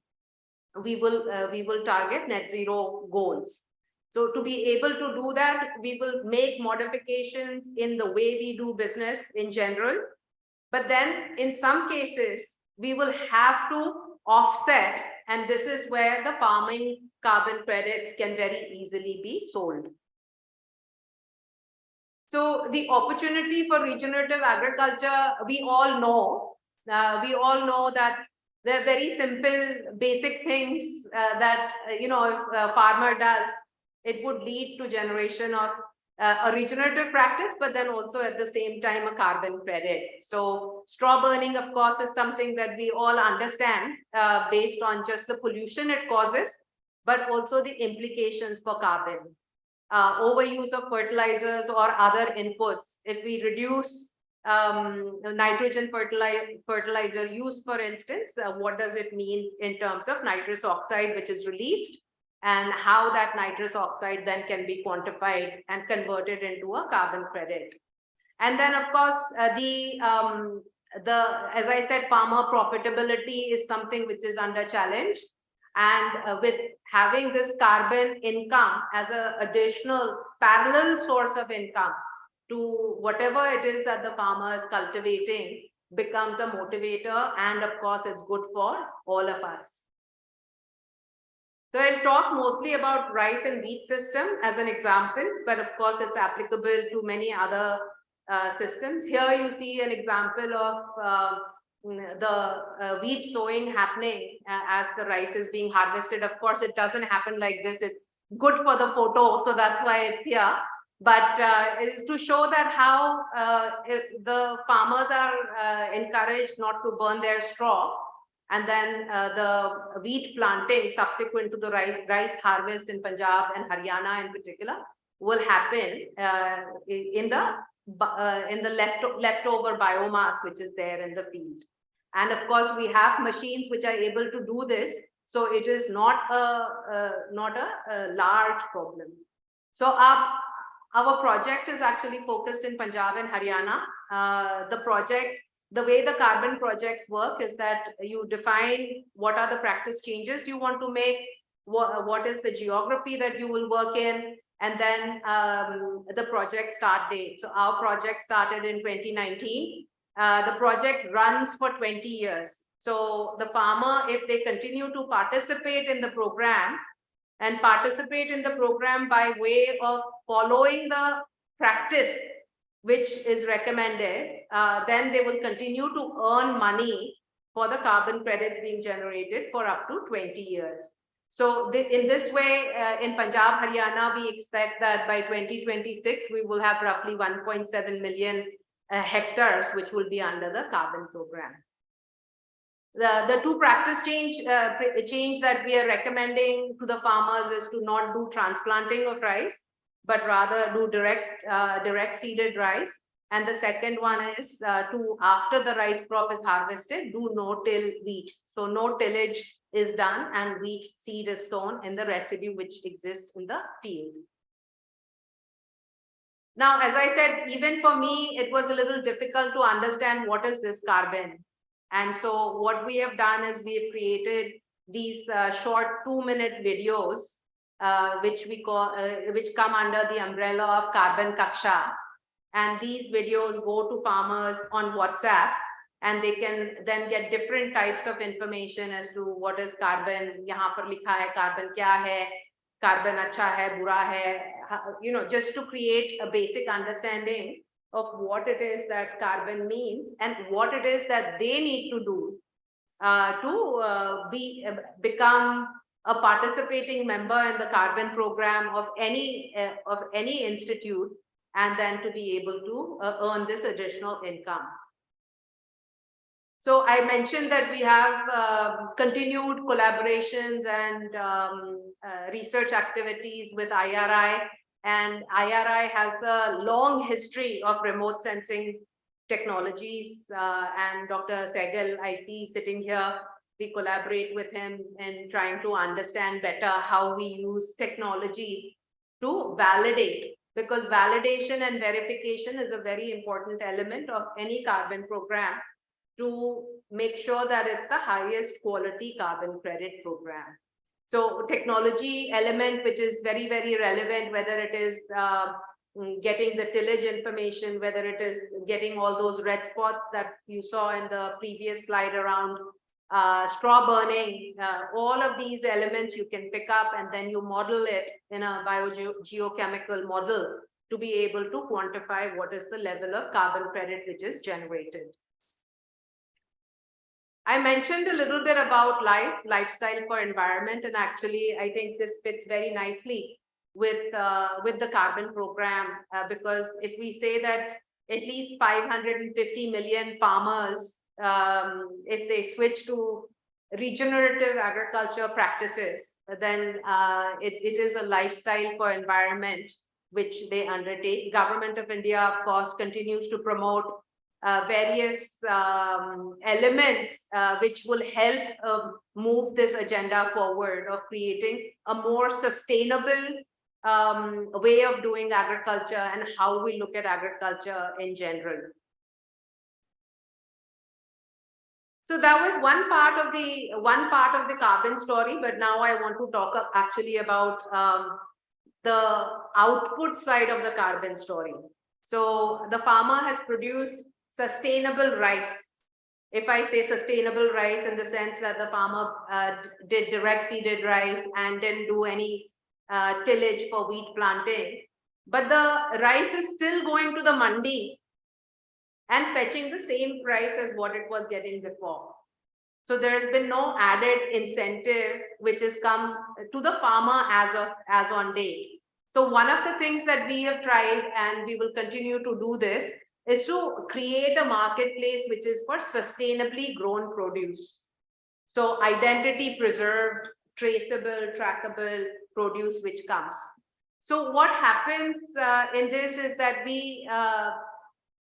we will target net zero goals. So to be able to do that, we will make modifications in the way we do business in general. But then in some cases, we will have to offset, and this is where the farming carbon credits can very easily be sold. So the opportunity for regenerative agriculture, we all know that they're very simple, basic things that, if a farmer does, it would lead to generation of a regenerative practice, but then also at the same time a carbon credit. So straw burning, of course, is something that we all understand based on just the pollution it causes, but also the implications for carbon. Overuse of fertilizers or other inputs. If we reduce nitrogen fertilizer use, for instance, what does it mean in terms of nitrous oxide which is released, and how that nitrous oxide then can be quantified and converted into a carbon credit. And then, of course, as I said, farmer profitability is something which is under challenge. And with having this carbon income as an additional parallel source of income to whatever it is that the farmer is cultivating becomes a motivator. And of course, it's good for all of us. So I'll talk mostly about rice and wheat system as an example, but of course, it's applicable to many other systems. Here you see an example of the wheat sowing happening as the rice is being harvested. Of course, it doesn't happen like this. It's good for the photo, so that's why it's here. But to show that how the farmers are encouraged not to burn their straw, and then the wheat planting subsequent to the rice harvest in Punjab and Haryana in particular will happen in the leftover biomass which is there in the field. And of course, we have machines which are able to do this, so it is not a large problem. So our project is actually focused in Punjab and Haryana. The way the carbon projects work is that you define what are the practice changes you want to make, what is the geography that you will work in, and then the project start date. So our project started in 2019. The project runs for 20 years. So the farmer, if they continue to participate in the program and participate in the program by way of following the practice which is recommended, then they will continue to earn money for the carbon credits being generated for up to 20 years. So in this way, in Punjab, Haryana, we expect that by 2026, we will have roughly 1.7 million hectares, which will be under the carbon program. The two practice change that we are recommending to the farmers is to not do transplanting of rice, but rather do direct seeded rice. And the second one is to, after the rice crop is harvested, do no-till wheat. So no tillage is done and wheat seed is sown in the residue which exists in the field. Now, as I said, even for me, it was a little difficult to understand what is this carbon. And so what we have done is we have created these short 2-minute videos, which come under the umbrella of Carbon Kaksha. And these videos go to farmers on WhatsApp, and they can then get different types of information as to what is carbon. Yahan par likha hai carbon kya hai, carbon acha hai, bura hai, just to create a basic understanding of what it is that carbon means and what it is that they need to do to become a participating member in the carbon program of any institute, and then to be able to earn this additional income. So I mentioned that we have continued collaborations and research activities with IRI, and IRI has a long history of remote sensing technologies, and Dr. Sehgal, I see sitting here, we collaborate with him in trying to understand better how we use technology to validate, because validation and verification is a very important element of any carbon program to make sure that it's the highest quality carbon credit program. So technology element, which is very, very relevant, whether it is getting the tillage information, whether it is getting all those red spots that you saw in the previous slide around straw burning, all of these elements you can pick up and then you model it in a biogeochemical model to be able to quantify what is the level of carbon credit which is generated. I mentioned a little bit about lifestyle for environment, and actually I think this fits very nicely with the carbon program, because if we say that at least 550 million farmers, if they switch to regenerative agriculture practices, then it is a lifestyle for environment which they undertake. Government of India, of course, continues to promote various elements which will help move this agenda forward of creating a more sustainable way of doing agriculture and how we look at agriculture in general. So that was one part of the carbon story, but now I want to talk actually about the output side of the carbon story. So the farmer has produced sustainable rice. If I say sustainable rice in the sense that the farmer did direct seeded rice and didn't do any tillage for wheat planting, but the rice is still going to the mandi and fetching the same price as what it was getting before. So there's been no added incentive which has come to the farmer as on date. So one of the things that we have tried, and we will continue to do this, is to create a marketplace which is for sustainably grown produce. So identity preserved, traceable, trackable produce which comes. So what happens in this is that we,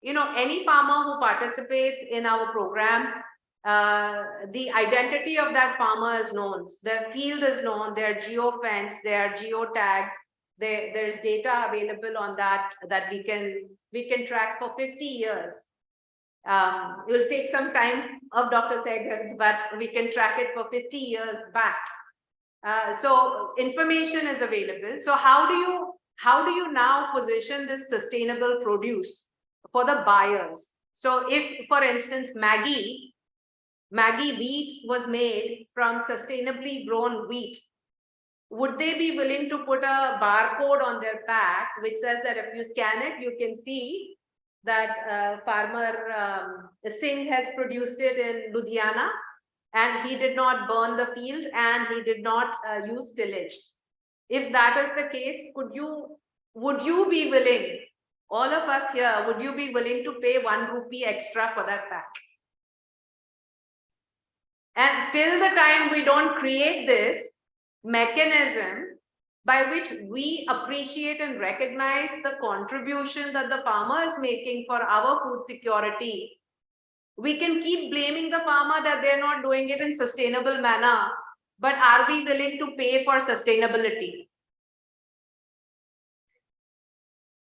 any farmer who participates in our program, the identity of that farmer is known, their field is known, they're geo-fenced, they are geo-tagged, there's data available on that we can track for 50 years. It will take some time of Dr. Sehgal's, but we can track it for 50 years back. So information is available. So how do you now position this sustainable produce for the buyers? So if, for instance, Maggi wheat was made from sustainably grown wheat, would they be willing to put a barcode on their pack which says that if you scan it, you can see that farmer Singh has produced it in Ludhiana and he did not burn the field and he did not use tillage? If that is the case, would you be willing, all of us here, would you be willing to pay 1 rupee extra for that pack? And till the time we don't create this mechanism by which we appreciate and recognize the contribution that the farmer is making for our food security, we can keep blaming the farmer that they're not doing it in sustainable manner. But are we willing to pay for sustainability?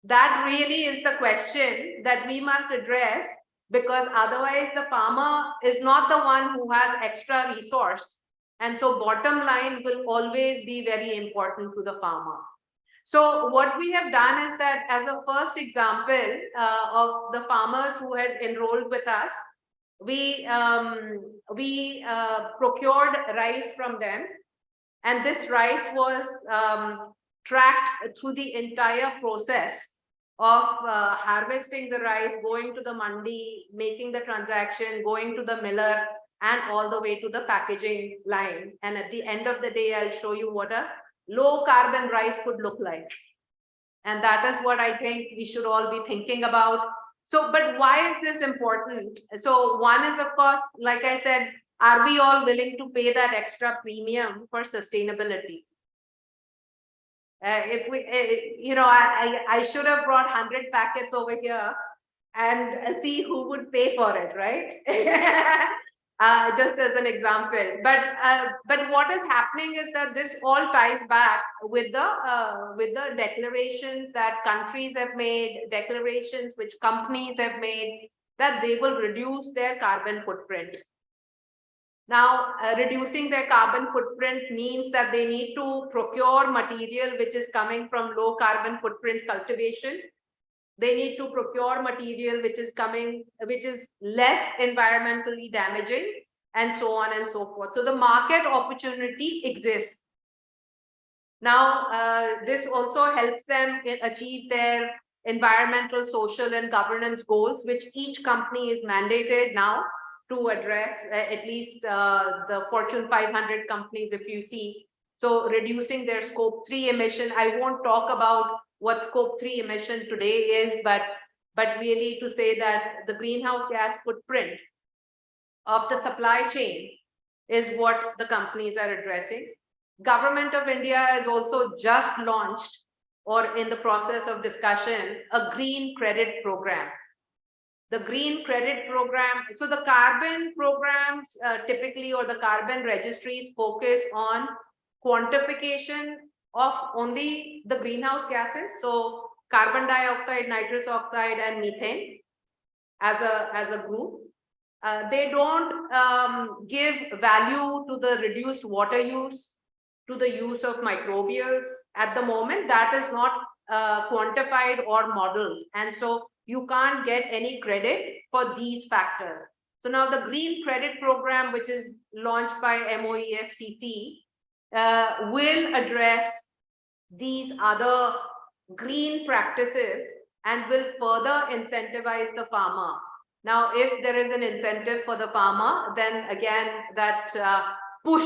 That really is the question that we must address, because otherwise the farmer is not the one who has extra resource. And so bottom line will always be very important to the farmer. So what we have done is that as a first example of the farmers who had enrolled with us, we procured rice from them. And this rice was tracked through the entire process of harvesting the rice, going to the mandi, making the transaction, going to the miller, and all the way to the packaging line. And at the end of the day, I'll show you what a low carbon rice could look like. And that is what I think we should all be thinking about. So, but why is this important? So one is, of course, like I said, are we all willing to pay that extra premium for sustainability? If we, I should have brought 100 packets over here and see who would pay for it, right? Just as an example. But what is happening is that this all ties back with the declarations that countries have made, declarations which companies have made, that they will reduce their carbon footprint. Now, reducing their carbon footprint means that they need to procure material which is coming from low carbon footprint cultivation. They need to procure material which is less environmentally damaging, and so on and so forth. So the market opportunity exists. Now, this also helps them achieve their environmental, social, and governance goals, which each company is mandated now to address, at least the Fortune 500 companies, if you see. So reducing their scope 3 emission. I won't talk about what scope 3 emission today is, but really to say that the greenhouse gas footprint of the supply chain is what the companies are addressing. Government of India has also just launched, or in the process of discussion, a green credit program. The green credit program, so the carbon programs typically, or the carbon registries, focus on quantification of only the greenhouse gases, so carbon dioxide, nitrous oxide, and methane as a group. They don't give value to the reduced water use, to the use of microbials. At the moment, that is not quantified or modeled, and so you can't get any credit for these factors. So now the green credit program, which is launched by MOEFCC, will address these other green practices and will further incentivize the farmer. Now, if there is an incentive for the farmer, then again, that push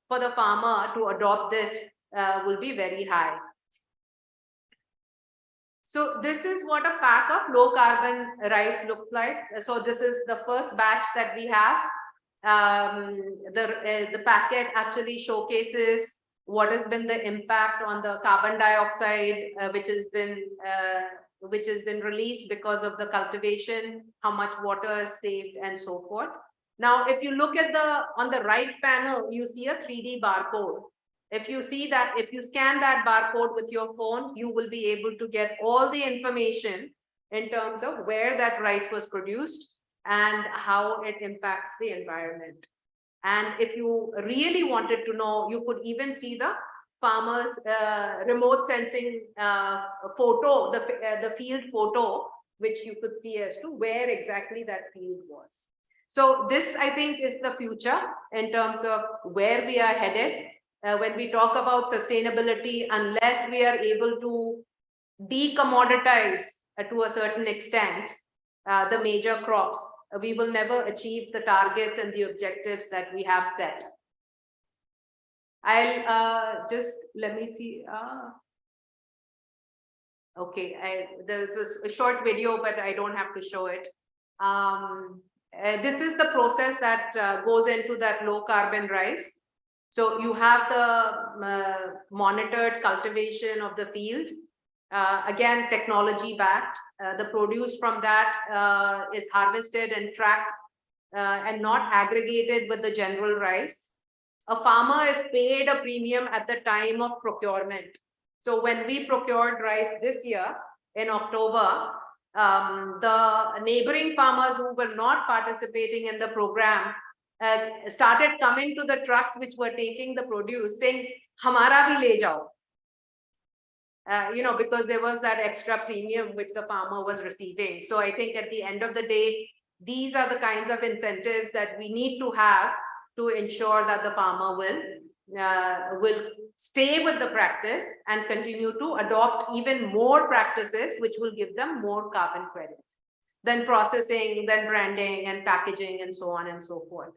for the farmer to adopt this will be very high. So this is what a pack of low carbon rice looks like. So this is the first batch that we have. The packet actually showcases what has been the impact on the carbon dioxide, which has been released because of the cultivation, how much water is saved, and so forth. Now, if you look at on the right panel, you see a 3D barcode. If you see that, if you scan that barcode with your phone, you will be able to get all the information in terms of where that rice was produced and how it impacts the environment. And if you really wanted to know, you could even see the farmer's remote sensing photo, the field photo, which you could see as to where exactly that field was. So this, I think, is the future in terms of where we are headed. When we talk about sustainability, unless we are able to decommoditize to a certain extent the major crops, we will never achieve the targets and the objectives that we have set. I'll just, let me see. Okay, there's a short video, but I don't have to show it. This is the process that goes into that low carbon rice. So you have the monitored cultivation of the field, again, technology backed. The produce from that is harvested and tracked and not aggregated with the general rice. A farmer is paid a premium at the time of procurement. So when we procured rice this year in October, the neighboring farmers who were not participating in the program started coming to the trucks which were taking the produce, saying, "Hamara bhi le jao." Because there was that extra premium which the farmer was receiving. So I think at the end of the day, these are the kinds of incentives that we need to have to ensure that the farmer will stay with the practice and continue to adopt even more practices which will give them more carbon credits, then processing, then branding and packaging, and so on and so forth.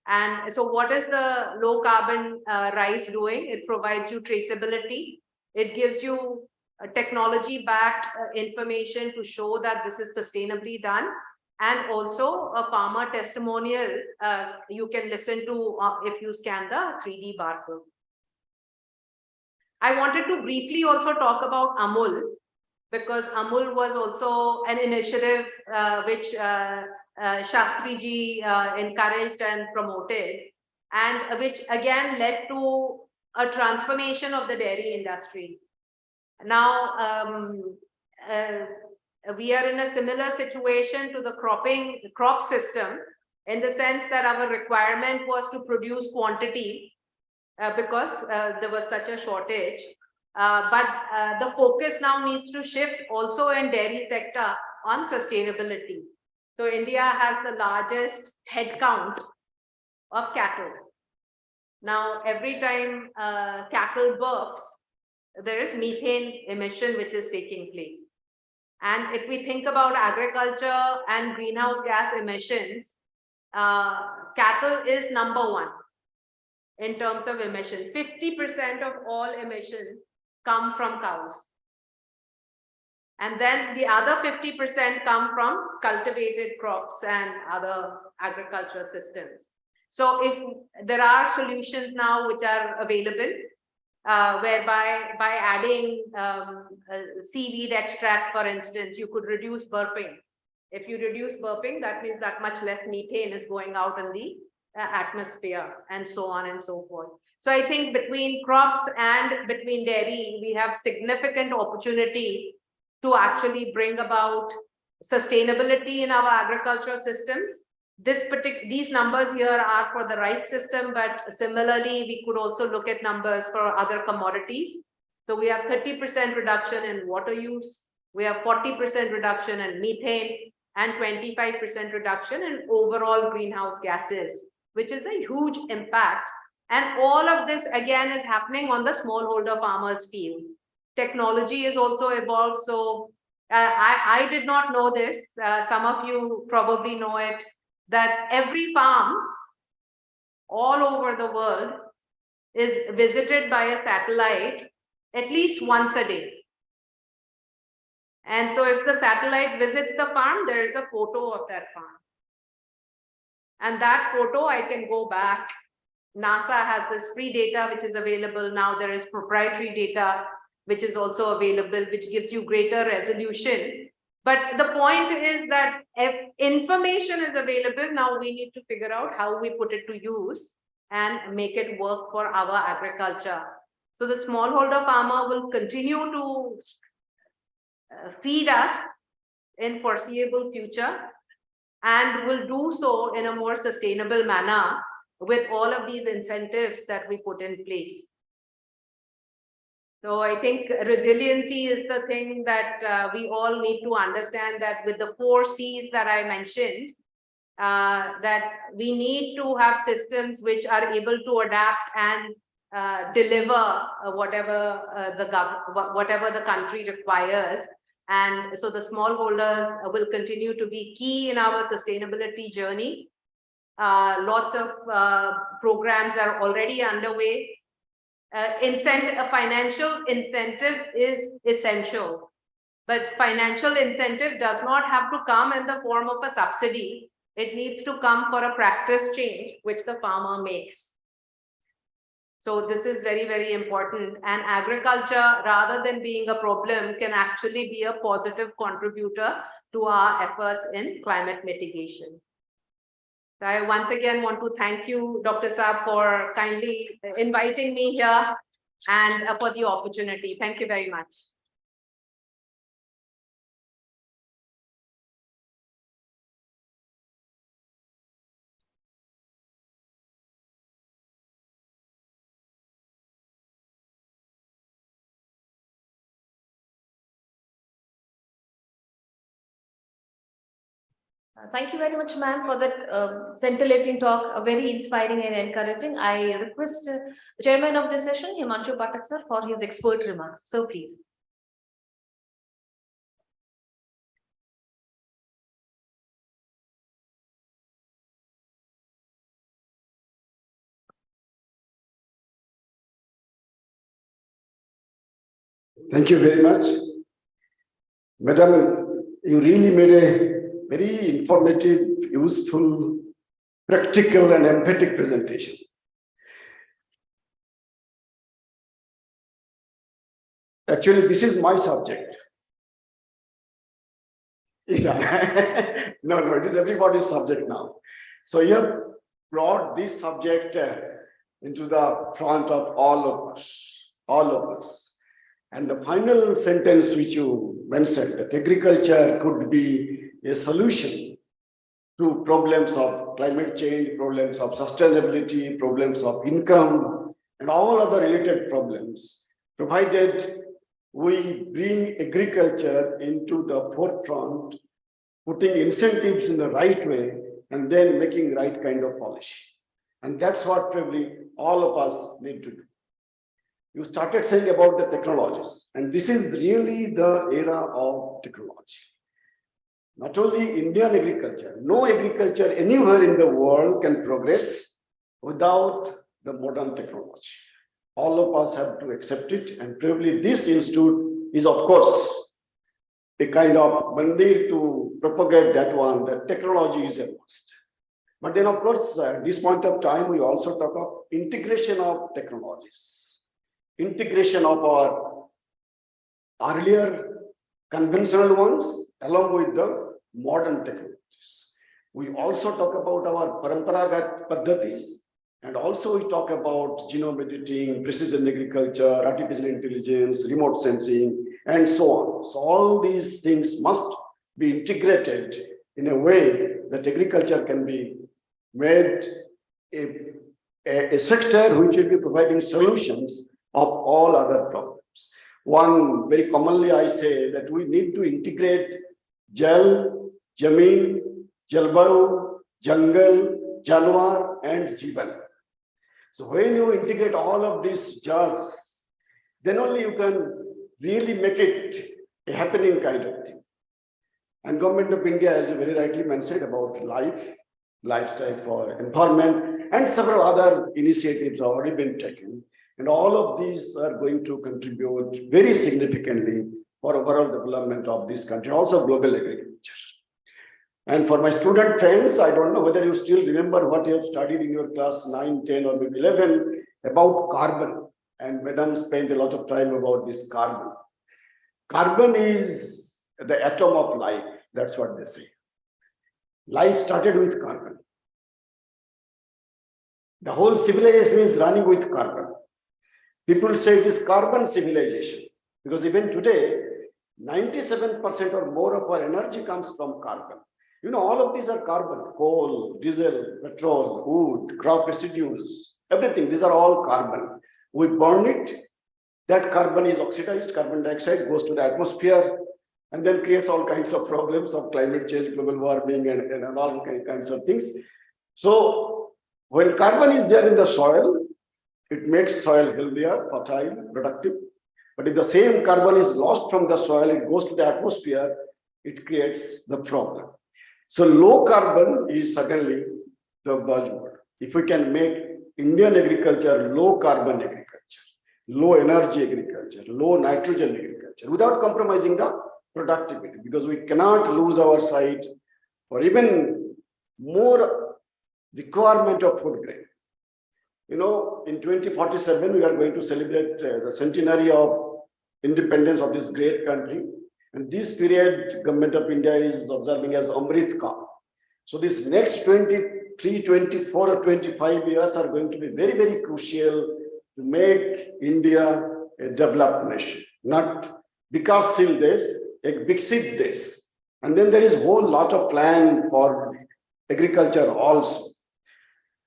And so what is the low carbon rice doing? It provides you traceability. It gives you technology backed information to show that this is sustainably done, and also a farmer testimonial you can listen to if you scan the 3D barcode. I wanted to briefly also talk about Amul, because Amul was also an initiative which Shastri ji encouraged and promoted, and which again led to a transformation of the dairy industry. Now, we are in a similar situation to the crop system, in the sense that our requirement was to produce quantity because there was such a shortage. But the focus now needs to shift also in dairy sector on sustainability. So India has the largest head count of cattle. Now, every time cattle burps, there is methane emission which is taking place. And if we think about agriculture and greenhouse gas emissions, cattle is number one in terms of emission. 50% of all emissions come from cows. And then the other 50% come from cultivated crops and other agricultural systems. So if there are solutions now which are available, whereby by adding seaweed extract, for instance, you could reduce burping. If you reduce burping, that means that much less methane is going out in the atmosphere, and so on and so forth. So I think between crops and between dairy, we have significant opportunity to actually bring about sustainability in our agricultural systems. These numbers here are for the rice system, but similarly, we could also look at numbers for other commodities. So we have 30% reduction in water use, we have 40% reduction in methane, and 25% reduction in overall greenhouse gases, which is a huge impact. And all of this again is happening on the smallholder farmers' fields. Technology is also evolved. So I did not know this. Some of you probably know it, that every farm all over the world is visited by a satellite at least once a day. And so if the satellite visits the farm, there is a photo of that farm. And that photo, I can go back. NASA has this free data which is available now. There is proprietary data which is also available, which gives you greater resolution. But the point is that if information is available, now we need to figure out how we put it to use and make it work for our agriculture. So the smallholder farmer will continue to feed us in foreseeable future, and will do so in a more sustainable manner with all of these incentives that we put in place. So I think resiliency is the thing that we all need to understand, that with the 4 C's that I mentioned, that we need to have systems which are able to adapt and deliver whatever the country requires. And so the smallholders will continue to be key in our sustainability journey. Lots of programs are already underway. A financial incentive is essential, but financial incentive does not have to come in the form of a subsidy. It needs to come for a practice change which the farmer makes. So this is very, very important. And agriculture, rather than being a problem, can actually be a positive contributor to our efforts in climate mitigation. So I once again want to thank you, Dr. Saab, for kindly inviting me here and for the opportunity. Thank you very much. Thank you very much, ma'am, for that scintillating talk, very inspiring and encouraging. I request the chairman of this session, Himanshu Pathak sir, for his expert remarks. So please. Thank you very much. Madam, you really made a very informative, useful, practical and emphatic presentation. Actually, this is my subject. Yeah. No, it is everybody's subject now. So you have brought this subject into the front of all of us. And the final sentence which you mentioned, that agriculture could be a solution to problems of climate change, problems of sustainability, problems of income, and all other related problems, provided we bring agriculture into the forefront, putting incentives in the right way, and then making right kind of policy. And that's what probably all of us need to do. You started saying about the technologies, and this is really the era of technology. Not only Indian agriculture, no agriculture anywhere in the world can progress without the modern technology. All of us have to accept it, and probably this institute is, of course, a kind of mandir to propagate that one, that technology is a must. But then, of course, at this point of time, we also talk of integration of technologies, integration of our earlier conventional ones along with the modern technologies. We also talk about our paramparagat paddhatis, and also we talk about genome editing, precision agriculture, artificial intelligence, remote sensing, and so on. So all these things must be integrated in a way that agriculture can be made a sector which will be providing solutions of all other problems. One, very commonly I say that we need to integrate Jal, Jameen, Jalbaru, Jungle, Janwar, and Jivan. So when you integrate all of these jars, then only you can really make it a happening kind of thing. And Government of India, as you very rightly mentioned about lifestyle for environment, and several other initiatives have already been taken. And all of these are going to contribute very significantly for overall development of this country, also global agriculture. And for my student friends, I don't know whether you still remember what you have studied in your class 9, 10, or maybe 11 about carbon. And Madam spent a lot of time about this carbon. Carbon is the atom of life. That's what they say. Life started with carbon. The whole civilization is running with carbon. People say it is carbon civilization because even today, 97% or more of our energy comes from carbon. You know, all of these are carbon: coal, diesel, petrol, wood, crop residues, everything. These are all carbon. We burn it. That carbon is oxidized. Carbon dioxide goes to the atmosphere and then creates all kinds of problems of climate change, global warming, and all kinds of things. So when carbon is there in the soil, it makes soil healthier, fertile, productive. But if the same carbon is lost from the soil, it goes to the atmosphere, it creates the problem. So low carbon is certainly the buzzword. If we can make Indian agriculture low carbon agriculture, low energy agriculture, low nitrogen agriculture, without compromising the productivity, because we cannot lose our sight for even more requirement of food grain. You know, in 2047, we are going to celebrate the centenary of independence of this great country. And this period, Government of India is observing as Amrit Kaal. So this next 23, 24 or 25 years are going to be very, very crucial to make India a developed nation. Not Bikasil Desh, ek Viksit Desh. And then there is a whole lot of plan for agriculture also.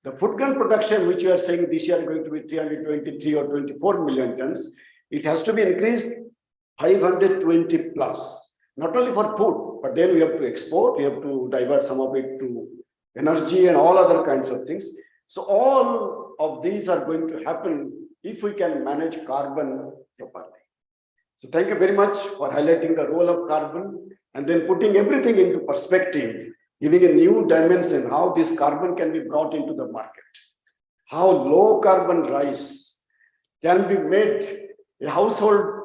The food grain production, which we are saying this year is going to be 323 or 24 million tons, it has to be increased 520 plus, not only for food, but then we have to export, we have to divert some of it to energy and all other kinds of things. So all of these are going to happen if we can manage carbon properly. So thank you very much for highlighting the role of carbon and then putting everything into perspective, giving a new dimension, how this carbon can be brought into the market, how low carbon rice can be made a household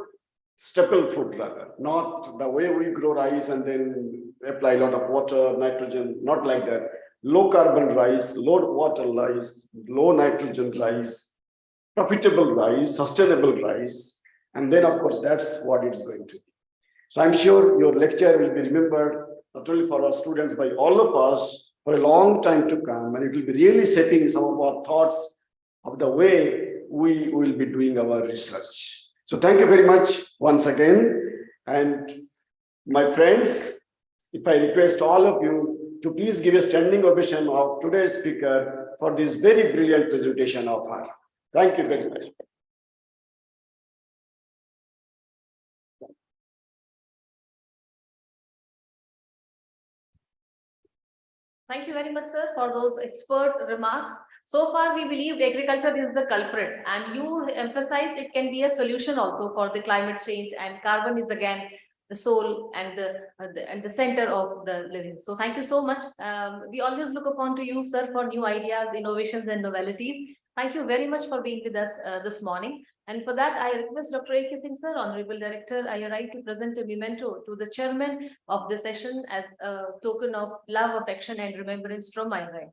staple food, rather, not the way we grow rice and then apply a lot of water, nitrogen, not like that. Low carbon rice, low water rice, low nitrogen rice, profitable rice, sustainable rice, and then of course that's what it's going to be. So I'm sure your lecture will be remembered not only for our students, but all of us for a long time to come, and it will be really shaping some of our thoughts of the way we will be doing our research. So thank you very much once again. And my friends, if I request all of you to please give a standing ovation of today's speaker for this very brilliant presentation of her. Thank you very much. Thank you very much, sir, for those expert remarks. So far, we believed agriculture is the culprit, and you emphasize it can be a solution also for the climate change, and carbon is again the soul and the center of the living. So thank you so much. We always look upon to you, sir, for new ideas, innovations, and novelties. Thank you very much for being with us this morning. And for that, I request Dr. A.K. Singh, sir, Honorable Director, IRI, to present a memento to the chairman of the session as a token of love, affection, and remembrance from IRI.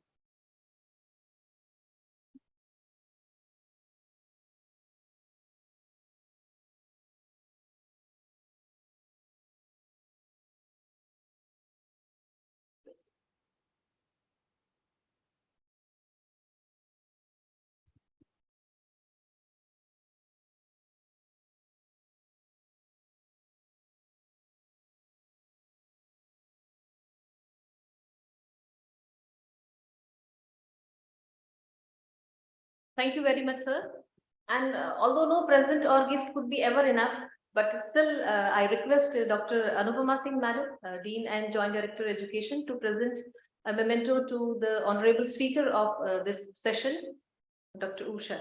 Thank you very much, sir. And although no present or gift could be ever enough, but still I request Dr. Anupama Singh, Madam, Dean and Joint Director Education, to present a memento to the Honorable Speaker of this session, Dr. Usha.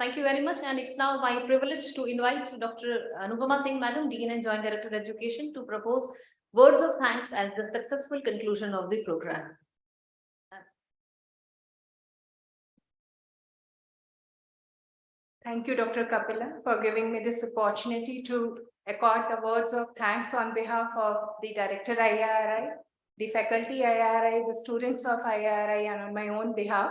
Thank you very much. And it's now my privilege to invite Dr. Anupama Singh, Madam, Dean and Joint Director Education, to propose words of thanks as the successful conclusion of the program. Thank you, Dr. Kapila, for giving me this opportunity to accord the words of thanks on behalf of the Director IRI, the faculty IRI, the students of IRI, and on my own behalf.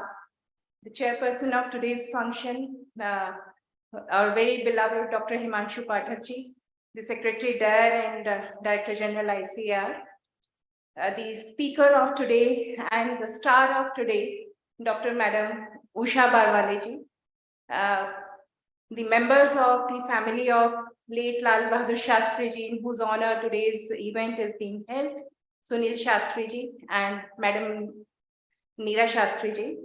The chairperson of today's function, our very beloved Dr. Himanshu Pathak-ji, the Secretary DARE and Director General ICR, the speaker of today and the star of today, Dr. Madam Usha Barwale-ji, the members of the family of late Lal Bahadur Shastri-ji, in whose honor today's event is being held, Sunil Shastri-ji and Madam Neera Shastri-ji.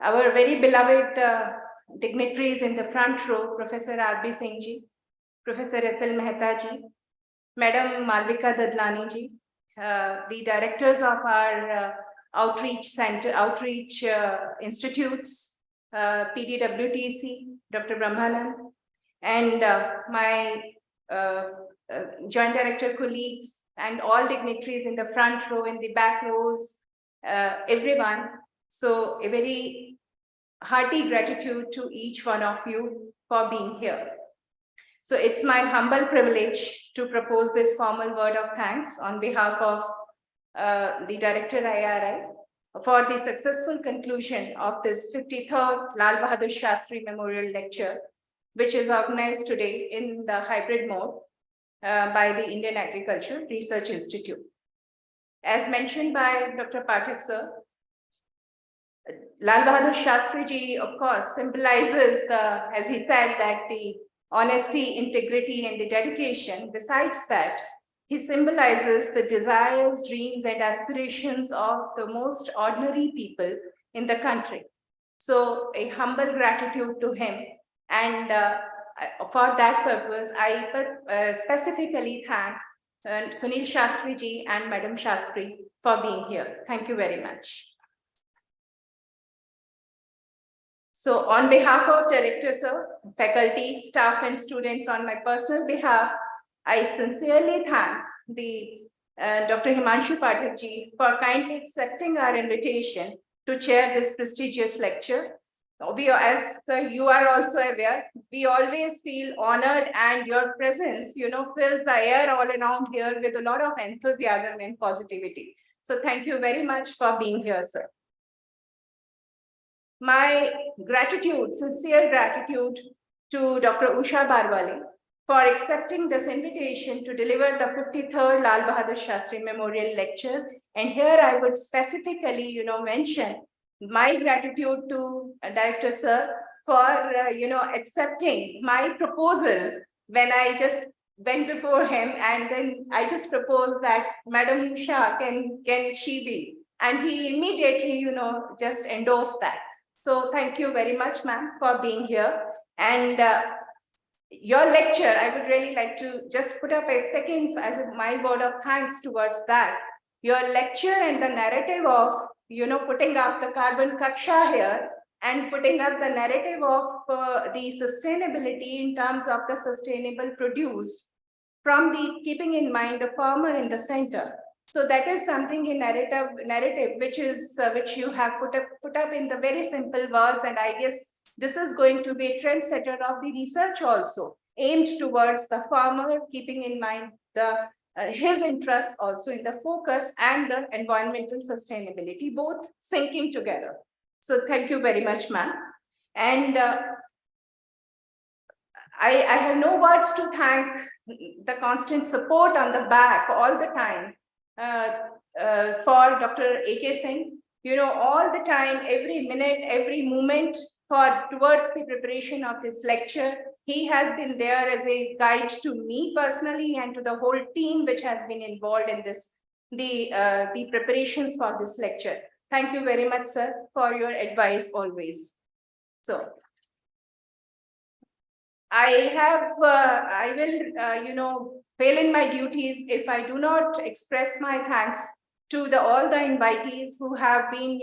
Our very beloved dignitaries in the front row, Professor R.B. Singh-ji, Professor H.L. Mehta-ji, Madam Malvika Dadlani-ji, the directors of our outreach center, institutes, PDWTC, Dr. Brahmanand, and my joint director colleagues and all dignitaries in the front row, in the back rows, everyone. So a very hearty gratitude to each one of you for being here. So it's my humble privilege to propose this formal word of thanks on behalf of the Director IRI for the successful conclusion of this 53rd Lal Bahadur Shastri Memorial Lecture, which is organized today in the hybrid mode by the Indian Agricultural Research Institute. As mentioned by Dr. Pathak sir, Lal Bahadur Shastri ji, of course, symbolizes the, as he said, that the honesty, integrity, and the dedication. Besides that, he symbolizes the desires, dreams, and aspirations of the most ordinary people in the country. So a humble gratitude to him. And for that purpose, I specifically thank Sunil Shastri ji and Madam Shastri for being here. Thank you very much. So on behalf of Director Sir, faculty, staff, and students, on my personal behalf, I sincerely thank the Dr. Himanshu Pathak ji for kindly accepting our invitation to chair this prestigious lecture. We, as sir, you are also aware, we always feel honored, and your presence, fills the air all around here with a lot of enthusiasm and positivity. So thank you very much for being here, sir. My gratitude, sincere gratitude to Dr. Usha Barwale for accepting this invitation to deliver the 53rd Lal Bahadur Shastri Memorial Lecture. And here I would specifically, mention my gratitude to Director Sir for, accepting my proposal when I just went before him, and then I just proposed that Madam Usha, can she be? And he immediately, just endorsed that. So thank you very much, ma'am, for being here. And your lecture, I would really like to just put up a second as my word of thanks towards that. Your lecture and the narrative of, putting up the carbon kaksha here and putting up the narrative of the sustainability in terms of the sustainable produce from the keeping in mind the farmer in the center. So that is something in narrative which you have put up in the very simple words, and I guess this is going to be a trendsetter of the research also, aimed towards the farmer, keeping in mind his interests also in the focus and the environmental sustainability, both syncing together. So thank you very much, ma'am. And I have no words to thank the constant support on the back all the time for Dr. A.K. Singh, all the time, every minute, every moment towards the preparation of his lecture. He has been there as a guide to me personally and to the whole team which has been involved in this, the preparations for this lecture. Thank you very much, sir, for your advice always. So I will, fail in my duties if I do not express my thanks to all the invitees who have been,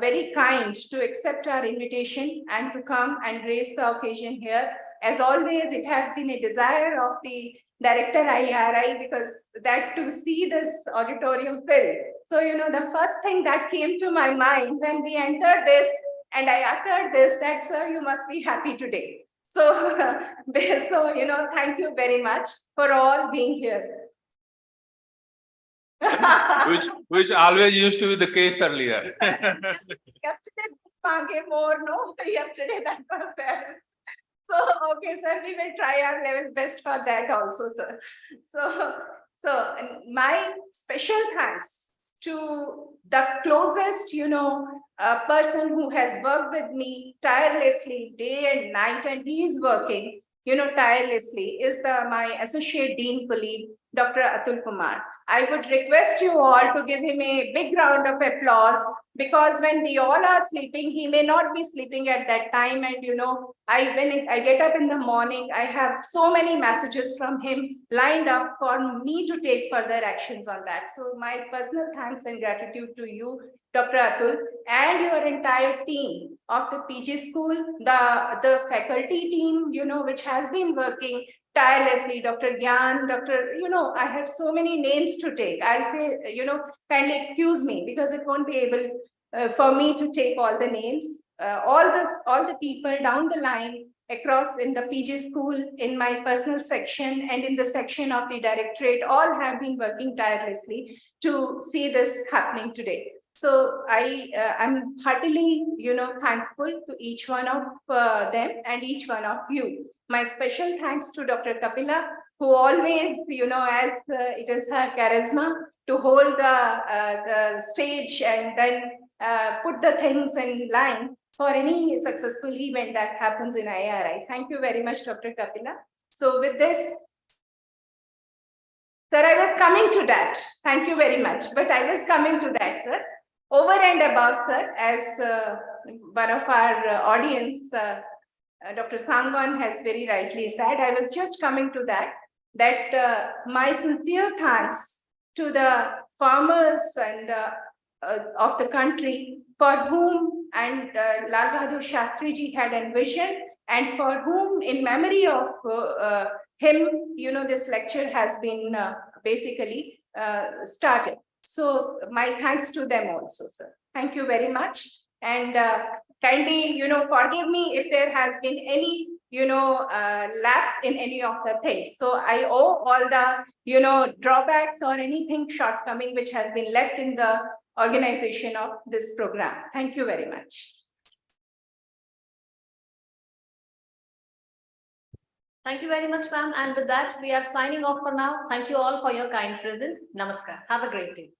very kind to accept our invitation and to come and grace the occasion here. As always, it has been a desire of the Director IRI, because that to see this auditorium filled. So, the first thing that came to my mind when we entered this and I uttered this, that, sir, you must be happy today. So, thank you very much for all being here. which always used to be the case earlier. Yesterday, more, no? Yesterday that was there. So, okay, sir, we will try our level best for that also, sir. So my special thanks to the closest, person who has worked with me tirelessly day and night, and he is working, tirelessly, is my associate dean colleague, Dr. Atul Kumar. I would request you all to give him a big round of applause, because when we all are sleeping, he may not be sleeping at that time. And, when I get up in the morning, I have so many messages from him lined up for me to take further actions on that. So my personal thanks and gratitude to you, Dr. Atul, and your entire team of the PG school, the faculty team, which has been working tirelessly, Dr. Gyan, I have so many names to take. I'll feel, kindly excuse me, because it won't be able for me to take all the names. All the people down the line across in the PG school, in my personal section and in the section of the directorate, all have been working tirelessly to see this happening today. So I am heartily, thankful to each one of them and each one of you. My special thanks to Dr. Kapila, who always, as it is her charisma to hold the stage and then put the things in line for any successful event that happens in IRI. Thank you very much, Dr. Kapila. So with this, sir, I was coming to that. Thank you very much. But I was coming to that, sir. Over and above, sir, as one of our audience, Dr. Sangwan has very rightly said, I was just coming to that my sincere thanks to the farmers and of the country, for whom and Lal Bahadur Shastri ji had envisioned, and for whom, in memory of him, this lecture has been basically started. So my thanks to them also, sir. Thank you very much. And kindly, forgive me if there has been any, lapse in any of the things. So I owe all the, drawbacks or anything shortcoming which has been left in the organization of this program. Thank you very much. Thank you very much, ma'am. And with that, we are signing off for now. Thank you all for your kind presence. Namaskar. Have a great day.